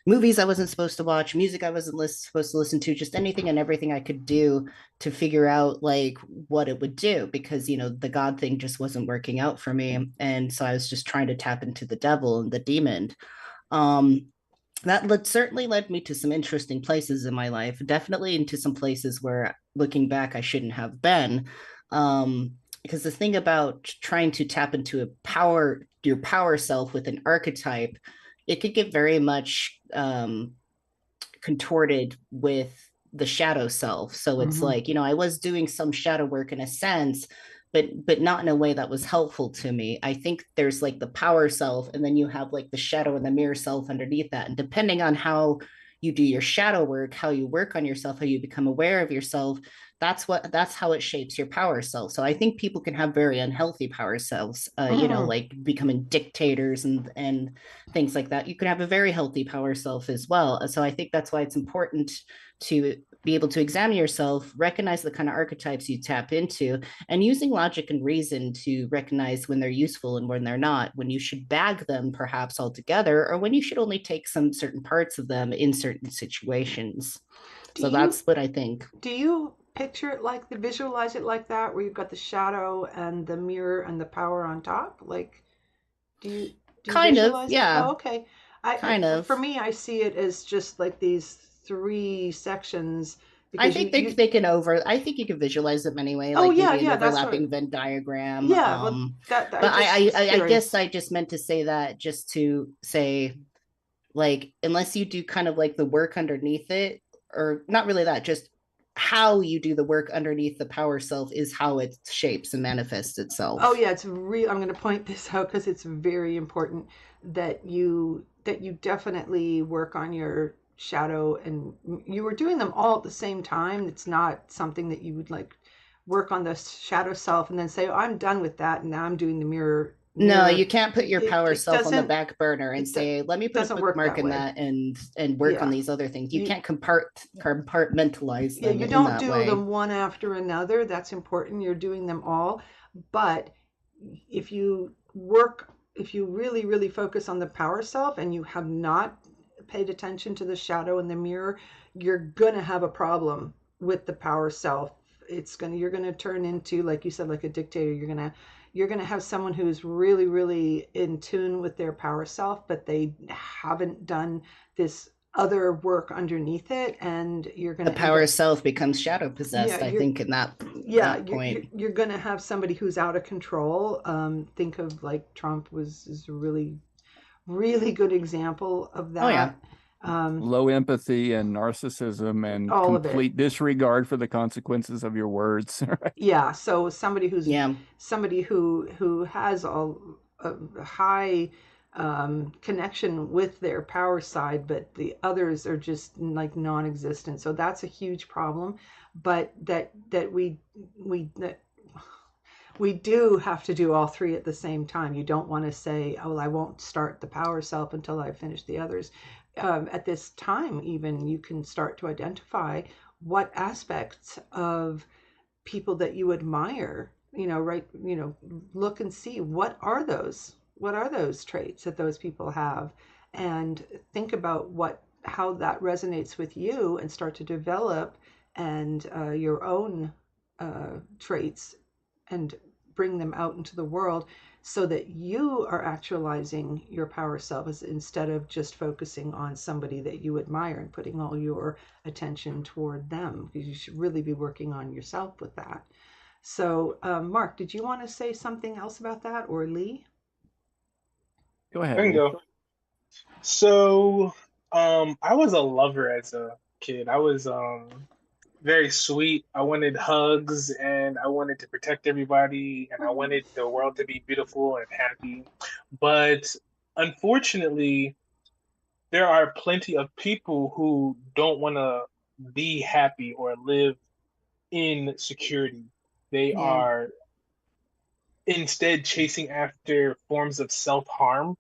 movies I wasn't supposed to watch, music I wasn't supposed to listen to, just anything and everything I could do to figure out like what it would do because, the God thing just wasn't working out for me. And so I was just trying to tap into the devil and the demon. Um, certainly led me to some interesting places in my life, definitely into some places where looking back, I shouldn't have been. Because the thing about trying to tap into your power self with an archetype, it could get very much contorted with the shadow self. So it's Mm-hmm. like, I was doing some shadow work in a sense, but not in a way that was helpful to me. I think there's like the power self, and then you have like the shadow and the mirror self underneath that. And depending on how you do your shadow work, how you work on yourself, how you become aware of yourself, that's how it shapes your power self. So I think people can have very unhealthy power selves, Mm-hmm. like becoming dictators and things like that. You can have a very healthy power self as well. So I think that's why it's important to be able to examine yourself, recognize the kind of archetypes you tap into, and using logic and reason to recognize when they're useful and when they're not, when you should bag them perhaps altogether, or when you should only take some certain parts of them in certain situations. Do So you that's what I think. do you picture it like the visualize it like that, where you've got the shadow and the mirror and the power on top? Like, do you do you Kind of, visualize it? yeah, Oh, okay. kind For of. me, I see it as just like these three sections I because think you they can over. I think you can visualize them anyway, oh like yeah, maybe an yeah, that's what overlapping Venn diagram. yeah, well that I But just was I guess curious. I just meant to say that just to say, like, unless you do kind of like the work underneath it, or not really that, just how you do the work underneath the power self is how it shapes and manifests Oh itself. yeah, it's real. I'm going to point this out because it's very important that you definitely work on your shadow, and you were doing them all at the same time. It's not something that you would like work on the shadow self and then say, "Oh, I'm done with that, and now I'm doing the No, mirror." you can't put your power It self on the doesn't back burner and it say, "Let me put a doesn't work bookmark that in way. that and work on Yeah. these other things." You You can't compartmentalize yeah, them you in don't that do way. them one after another. That's important. You're doing them all. But if you work, if you really, really focus on the power self and you have not paid attention to the shadow in the mirror, you're going to have a problem with the power self. You're going to turn into, like you said, like a dictator. You're going to have someone who's really, really in tune with their power self, but they haven't done this other work underneath it, and you're going The to end power up self becomes shadow yeah possessed, I you're think, in yeah that point. you're going to have somebody who's out of control. Think of like Trump was is a really really good example of Oh yeah. that. um, Low empathy and narcissism and all of it. complete disregard for the consequences of your words. Right? Yeah, so Yeah. somebody who has a high connection with their power side, but the others are just like non-existent. So that's a huge problem. But that we do have to do all three at the same time. You don't want to say, "Oh, well, I won't start the power self until I finish the others." At this time, even you can start to identify what aspects of people that you admire, right, look and see what are those traits that those people have, and think about what how that resonates with you, and start to develop and your own traits, and bring them out into the world so that you are actualizing your power self, instead of just focusing on somebody that you admire and putting all your attention toward them, because you should really be working on yourself with that. So Mark, did you want to say something else about that, or Lee? Go ahead, I can Wolf. go. So, I was a lover as a kid. I was very sweet. I wanted hugs and I wanted to protect everybody and I wanted the world to be beautiful and happy. But unfortunately, there are plenty of people who don't want to be happy or live in security. They Yeah. are instead chasing after forms of self-harm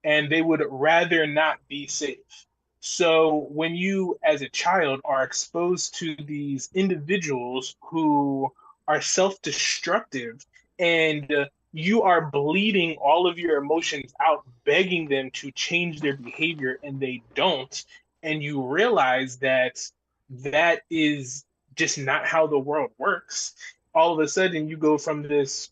and they would rather not be safe. So when you, as a child, are exposed to these individuals who are self-destructive and you are bleeding all of your emotions out, begging them to change their behavior, and they don't, and you realize that that is just not how the world works, all of a sudden you go from this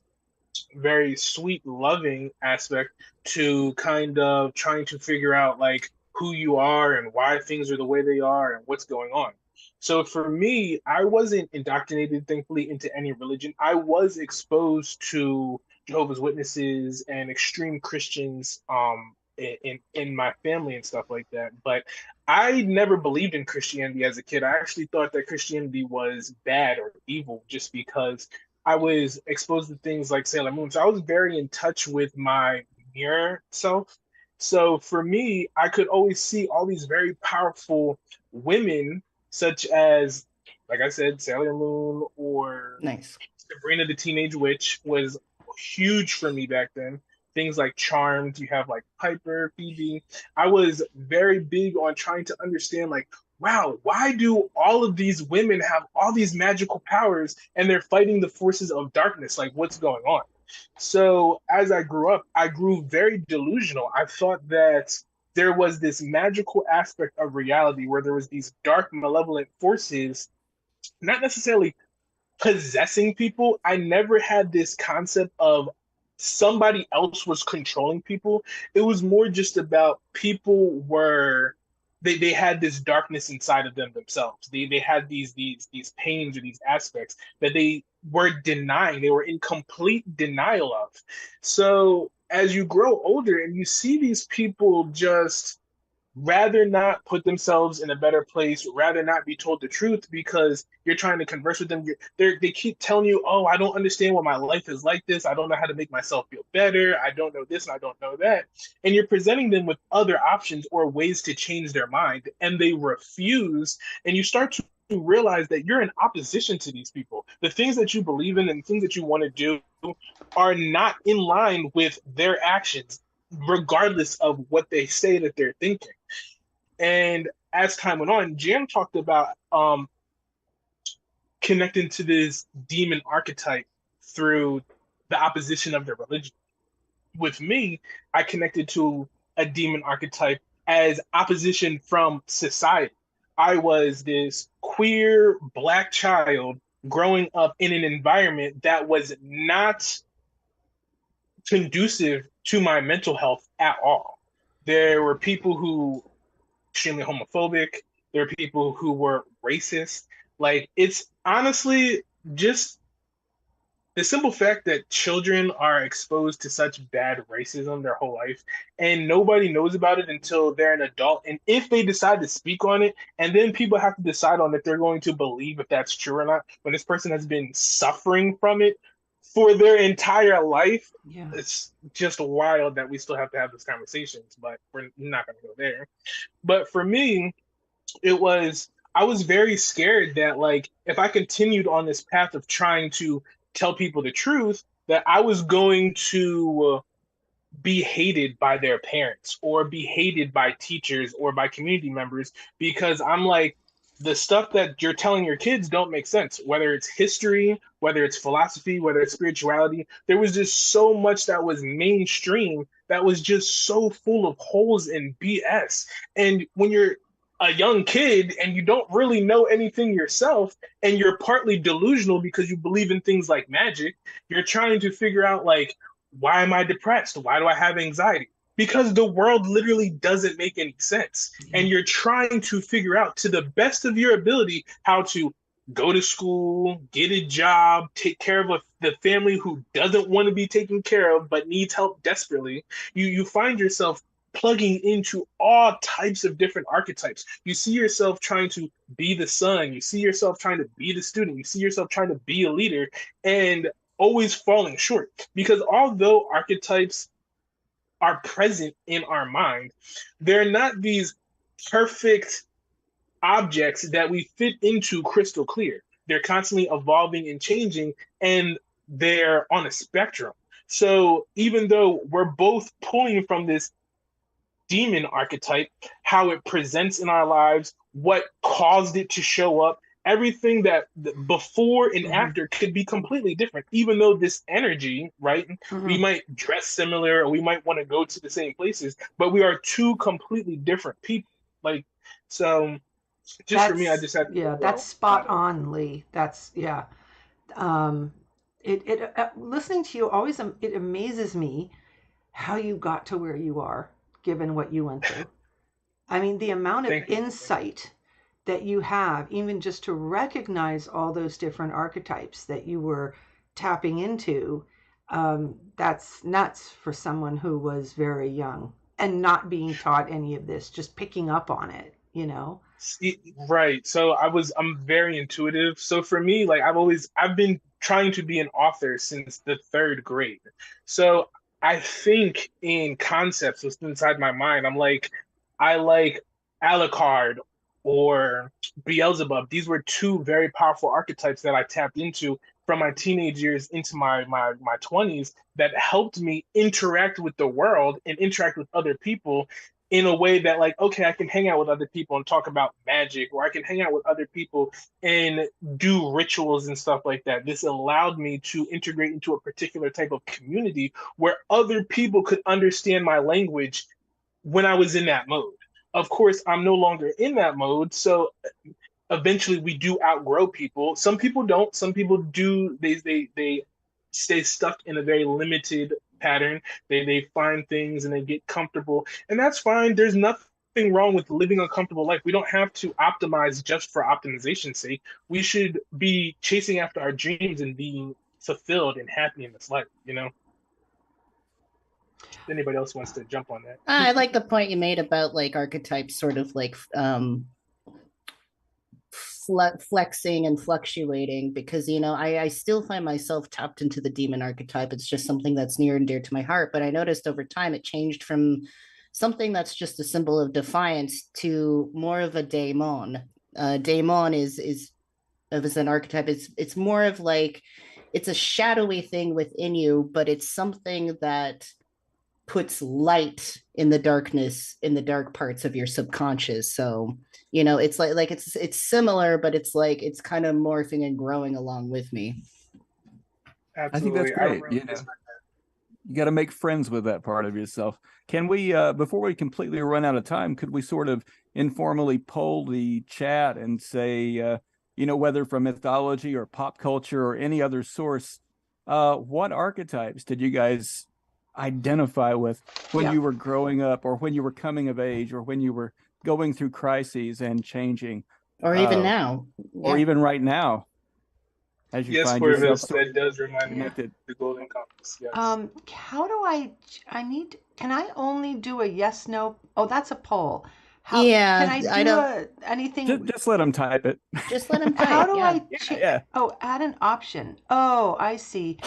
very sweet, loving aspect to kind of trying to figure out like who you are and why things are the way they are and what's going on. So for me, I wasn't indoctrinated, thankfully, into any religion. I was exposed to Jehovah's Witnesses and extreme Christians in my family and stuff like that. But I never believed in Christianity as a kid. I actually thought that Christianity was bad or evil just because I was exposed to things like Sailor Moon. So I was very in touch with my mirror self. So for me, I could always see all these very powerful women, such as, like I said, Sailor Moon or Nice. Sabrina the Teenage Witch was huge for me back then. Things like Charmed, you have like Piper, Phoebe. I was very big on trying to understand, like, wow, why do all of these women have all these magical powers and they're fighting the forces of darkness? Like, what's going on? So as I grew up, I grew very delusional. I thought that there was this magical aspect of reality where there was these dark, malevolent forces, not necessarily possessing people. I never had this concept of somebody else was controlling people. It was more just about people were they had this darkness inside of them themselves. They had these pains or these aspects that they were denying. They were in complete denial of. So as you grow older and you see these people just rather not put themselves in a better place, rather not be told the truth because you're trying to converse with them. They keep telling you, oh, I don't understand why my life is like this. I don't know how to make myself feel better. I don't know this and I don't know that. And you're presenting them with other options or ways to change their mind, and they refuse. And you start to realize that you're in opposition to these people. The things that you believe in and things that you want to do are not in line with their actions, regardless of what they say that they're thinking. And as time went on, Jam talked about connecting to this demon archetype through the opposition of their religion. With me, I connected to a demon archetype as opposition from society. I was this queer black child growing up in an environment that was not conducive to my mental health at all. There were people who extremely homophobic. There are people who were racist. Like, it's honestly just the simple fact that children are exposed to such bad racism their whole life and nobody knows about it until they're an adult. And if they decide to speak on it, and then people have to decide on if they're going to believe if that's true or not, when this person has been suffering from it for their entire life, Yeah. it's just wild that we still have to have these conversations, but we're not going to go there. But for me, it was I was very scared that like if I continued on this path of trying to tell people the truth, that I was going to be hated by their parents or be hated by teachers or by community members because I'm like the stuff that you're telling your kids don't make sense, whether it's history, whether it's philosophy, whether it's spirituality. There was just so much that was mainstream that was just so full of holes and BS. And when you're a young kid and you don't really know anything yourself and you're partly delusional because you believe in things like magic, you're trying to figure out like, why am I depressed? Why do I have anxiety? Because the world literally doesn't make any sense. Yeah. And you're trying to figure out to the best of your ability how to go to school, get a job, take care of the family who doesn't want to be taken care of but needs help desperately. You find yourself plugging into all types of different archetypes. You see yourself trying to be the son, you see yourself trying to be the student, you see yourself trying to be a leader, and always falling short. Because although archetypes are present in our mind, they're not these perfect objects that we fit into crystal clear. They're constantly evolving and changing, and they're on a spectrum. So even though we're both pulling from this demon archetype, how it presents in our lives, what caused it to show up, everything that before and after could be completely different, even though this energy, right? We might dress similar or we might want to go to the same places, but we are two completely different people. Like, so just for me, I just had to yeah, that's spot on, Lee. That's yeah. Um, listening to you always it amazes me how you got to where you are, given what you went through. I mean, the amount of Thank you. insight that you have, even just to recognize all those different archetypes that you were tapping into, that's nuts for someone who was very young and not being taught any of this, just picking up on it, you know? Right. So I'm very intuitive. So for me, like I've been trying to be an author since the third grade. So I think in concepts what's inside my mind. I like Alucard or Beelzebub. These were two very powerful archetypes that I tapped into from my teenage years into my 20s that helped me interact with the world and interact with other people in a way that, like, okay, I can hang out with other people and talk about magic, or I can hang out with other people and do rituals and stuff like that. This allowed me to integrate into a particular type of community where other people could understand my language when I was in that mode. Of course, I'm no longer in that mode, so eventually we do outgrow people. Some people don't. Some people do. They stay stuck in a very limited pattern. They find things and they get comfortable, and that's fine. There's nothing wrong with living a comfortable life. We don't have to optimize just for optimization's sake. We should be chasing after our dreams and being fulfilled and happy in this life. You know. If anybody else wants to jump on that. I like the point you made about like archetypes sort of like flexing and fluctuating, because I still find myself tapped into the demon archetype. It's just something that's near and dear to my heart, but I noticed over time it changed from something that's just a symbol of defiance to more of a daemon. Daemon is as an archetype, it's more of like, it's a shadowy thing within you, but it's something that puts light in the darkness, in the dark parts of your subconscious. So it's like it's similar, but it's like it's kind of morphing and growing along with me. Absolutely. I think that's great. Really You got to make friends with that part of yourself. Can we, before we completely run out of time, could we sort of informally poll the chat and say, whether from mythology or pop culture or any other source, what archetypes did you guys identify with when you were growing up, or when you were coming of age, or when you were going through crises and changing, or even now, or even right now, as you find yourself that does remind connected. me of the Golden Compass. Yes. How do can I only do a yes no? Oh, that's a poll. How yeah, can I do anything? Just let them type it. Just let them type. How do I add an option? Oh, I see.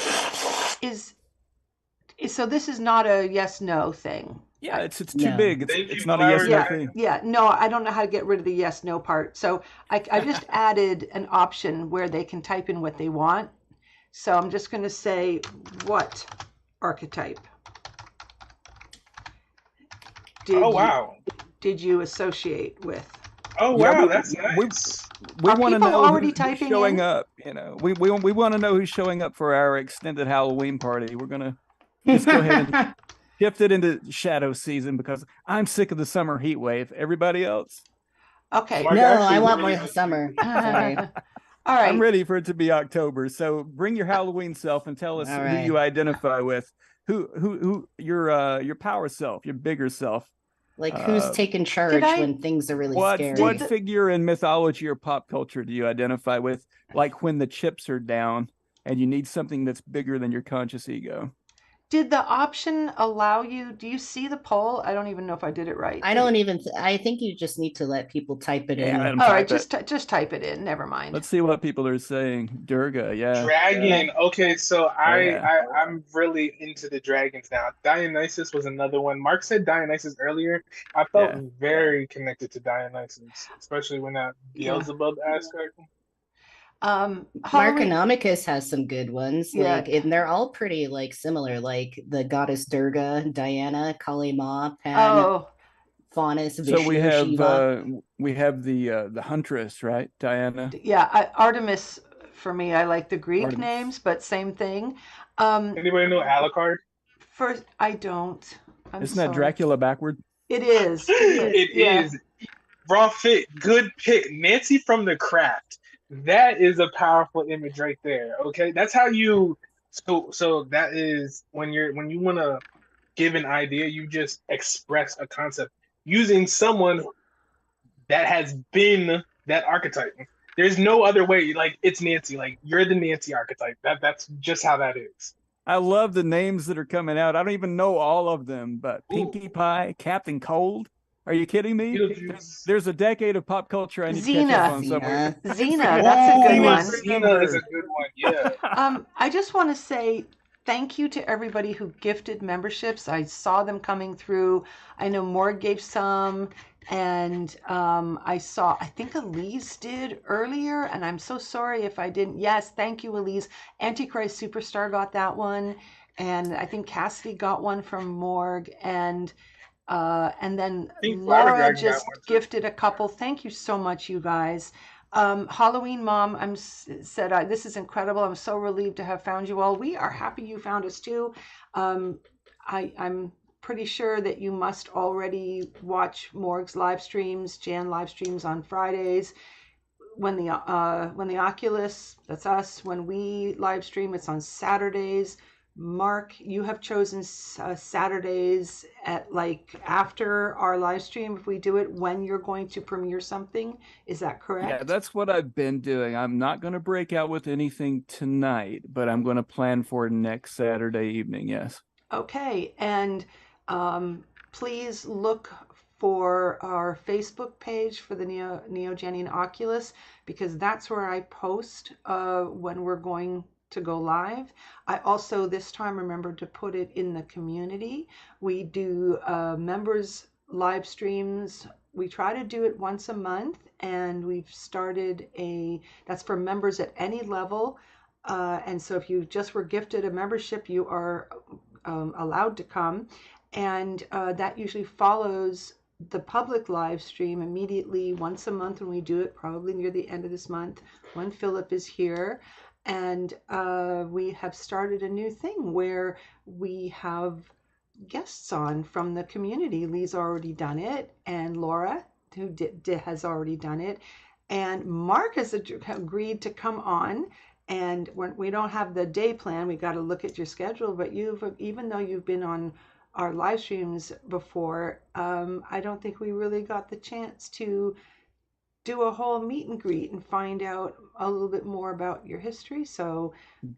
So this is not a yes no thing. Yeah, it's too big. It's not a yes no thing. Yeah, no, I don't know how to get rid of the yes no part. So I just added an option where they can type in what they want. So I'm just going to say, what archetype did you associate with? Oh wow, that's nice. We want to know already who's typing showing in? up. We want to know who's showing up for our extended Halloween party. We're gonna just go ahead and shift it into shadow season, because I'm sick of the summer heat wave. Everybody else? Okay. No, I want more summer. Sorry. All right. I'm ready for it to be October. So bring your Halloween self and tell us who you identify with. Who your power self, your bigger self. Like who's Uh, taking Did charge I when things are really what did scary? the figure in mythology or pop culture do you identify with? Like when the chips are down and you need something that's bigger than your conscious ego. did the option allow you? Do you see the poll? I don't even know if I did it right. I Did don't it? even, I think you just need to let people type it Yeah, let in. them All right, type it. just type it in. Never mind. Let's see what people are saying. Durga, yeah. Dragon. Okay, so Oh I, yeah. I I'm really into the dragons now. Dionysus was another one. Mark said Dionysus earlier. I felt Yeah. very connected to Dionysus, especially when that Yeah. Beelzebub aspect. Halloween. Marconomicus has some good ones, Yeah. like, and they're all pretty like similar, like the goddess Durga, Diana, Kali Ma, Pan, Oh, Faunus, So Vishnu, Shiva. we have the huntress, right? Diana, yeah. Artemis for me. I like the Greek Artemis. names, but same thing. Um, Anybody know Alucard? first, I don't. I'm Isn't that sorry. Dracula backward? It is, but It yeah. is raw fit, good pick. Nancy from the Craft. That is a powerful image right there. Okay, that's how you. So that is when you want to give an idea, you just express a concept using someone that has been that archetype. There's no other way. Like it's Nancy. Like you're the Nancy archetype. That's just how that is. I love the names that are coming out. I don't even know all of them, but Ooh, Pinkie Pie, Captain Cold. Are you kidding me? Beetlejuice. There's a decade of pop culture I need to catch up Xena. on somewhere. Xena. Xena, that's a I good can't Ooh, even one. Xena is a remember. good one. Yeah. I just want to say thank you to everybody who gifted memberships. I saw them coming through. I know Morg gave some, and I think Elise did earlier, and I'm so sorry if I didn't. Yes, thank you, Elise. Antichrist Superstar got that one, and I think Cassidy got one from Morg, and then I think Flower Laura Dragon got just one too. gifted a couple. Thank you so much, you guys. Halloween Mom said, "This is incredible. I'm so relieved to have found you all. We are happy you found us too. Um, I'm pretty sure that you must already watch Morg's live streams, Jan live streams on Fridays. When the Oculus, that's us. When we live stream, it's on Saturdays. Mark, you have chosen Saturdays at like after our live stream if we do it when you're going to premiere something. Is that Yeah, correct? that's what I've been doing. I'm not going to break out with anything tonight, but I'm going to plan for next Saturday evening. Yes. Okay, and please look for our Facebook page for the Neogenian Oculus because that's where I post when we're going to go live. I also this time remembered to put it in the community. We do members live streams. We try to do it once a month, and we've started that's for members at any level. And so if you just were gifted a membership, you are allowed to come. And that usually follows the public live stream immediately once a month when we do it, probably near the end of this month when Philip is here. And we have started a new thing where we have guests on from the community. Lee's already done it, and Laura, who has already done it, and Mark has agreed to come on. And when we don't have the day plan, we got to look at your schedule. But even though you've been on our live streams before, I don't think we really got the chance to do a whole meet and greet and find out a little bit more about your history. So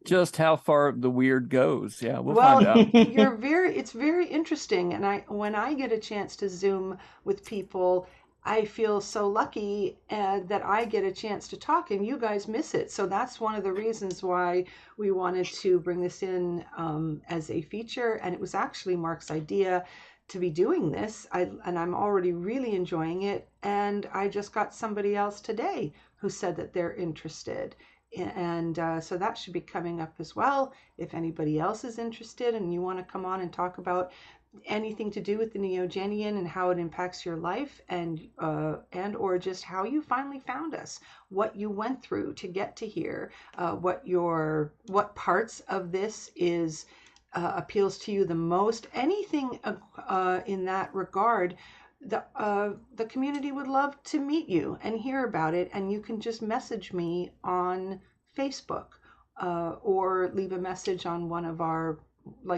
Just how far the weird goes. Yeah, we'll find well, out. it's very interesting. And when I get a chance to Zoom with people, I feel so lucky that I get a chance to talk and you guys miss it. So that's one of the reasons why we wanted to bring this in as a feature. And it was actually Mark's idea to be doing this. And I'm already really enjoying it. And I just got somebody else today who said that they're interested. And so that should be coming up as well. If anybody else is interested and you want to come on and talk about anything to do with the Neogenian and how it impacts your life and or just how you finally found us, what you went through to get to here, what parts of this is appeals to you the most, anything in that regard. The community would love to meet you and hear about it, and you can just message me on Facebook or leave a message on one of our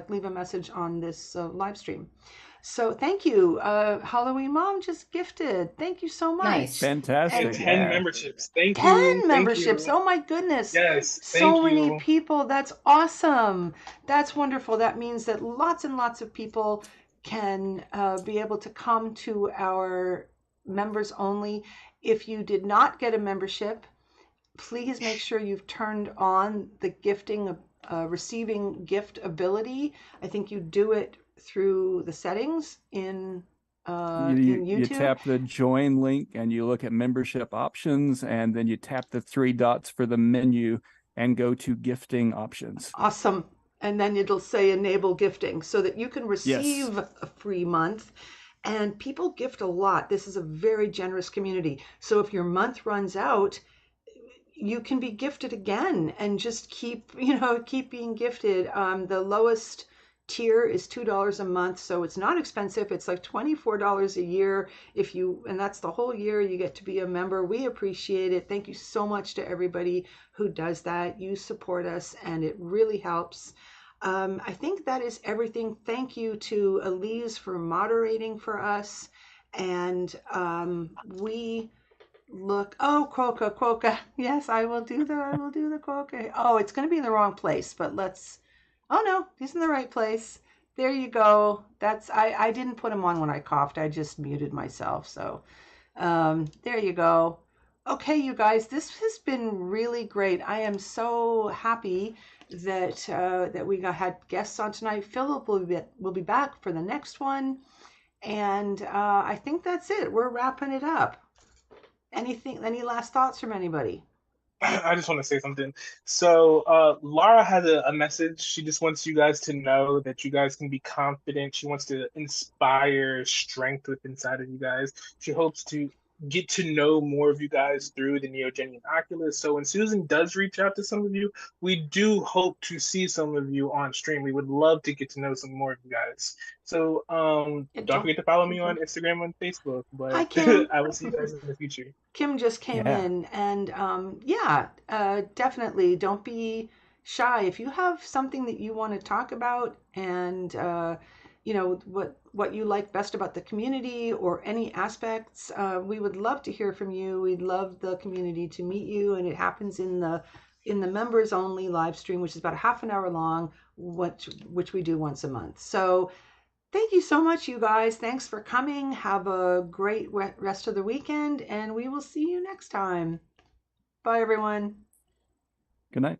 leave a message on this live stream. So thank you. Halloween Mom just gifted. Thank you so much. Nice. And And Fantastic. 10 Yeah. memberships. Thank 10 you. Thank memberships. you. Oh my goodness. Yes, So thank many you. people. That's awesome. That's wonderful. That means that lots and lots of people can be able to come to our members only. If you did not get a membership, please make sure you've turned on the gifting, receiving gift ability. I think you do it through the settings in You YouTube. tap the join link and you look at membership options, and then you tap the three dots for the menu and go to gifting options. Awesome. And then it'll say enable gifting so that you can Yes. receive a free month. And people gift a lot. This is a very generous community. So if your month runs out, you can be gifted again and just keep, keep being gifted. The lowest tier is $2 a month, so it's not expensive. It's like $24 a year and that's the whole year you get to be a member. We appreciate it. Thank you so much to everybody who does that. You support us and it really helps. I think that is everything. Thank you to Elise for moderating for us. And we look, oh, quokka. Yes, I will do the quokka. Oh, it's going to be in the wrong place, but oh no, he's in the right place. There you go. I didn't put him on when I coughed. I just muted myself. So there you go. Okay, you guys, this has been really great. I am so happy that we had guests on tonight. Philip will be back for the next one, and I think that's it. We're wrapping it up. Any last thoughts from anybody? I just want to say something. So, Laura has a message. She just wants you guys to know that you guys can be confident. She wants to inspire strength within inside of you guys. She hopes to get to know more of you guys through the Neogenian Oculus. So, when Susan does reach out to some of you, we do hope to see some of you on stream. We would love to get to know some more of you guys. So, don't Don't. forget to follow me on Instagram and Facebook. Hi, But Kim. I will see you guys in the future. Kim just came Yeah. in, and yeah, definitely don't be shy. If you have something that you want to talk about, and what you like best about the community or any aspects, we would love to hear from you. We'd love the community to meet you, and it happens in the members only live stream, which is about a half an hour long, which we do once a month. So thank you so much, you guys. Thanks for coming. Have a great rest of the weekend, and we will see you next time. Bye, everyone. Good night.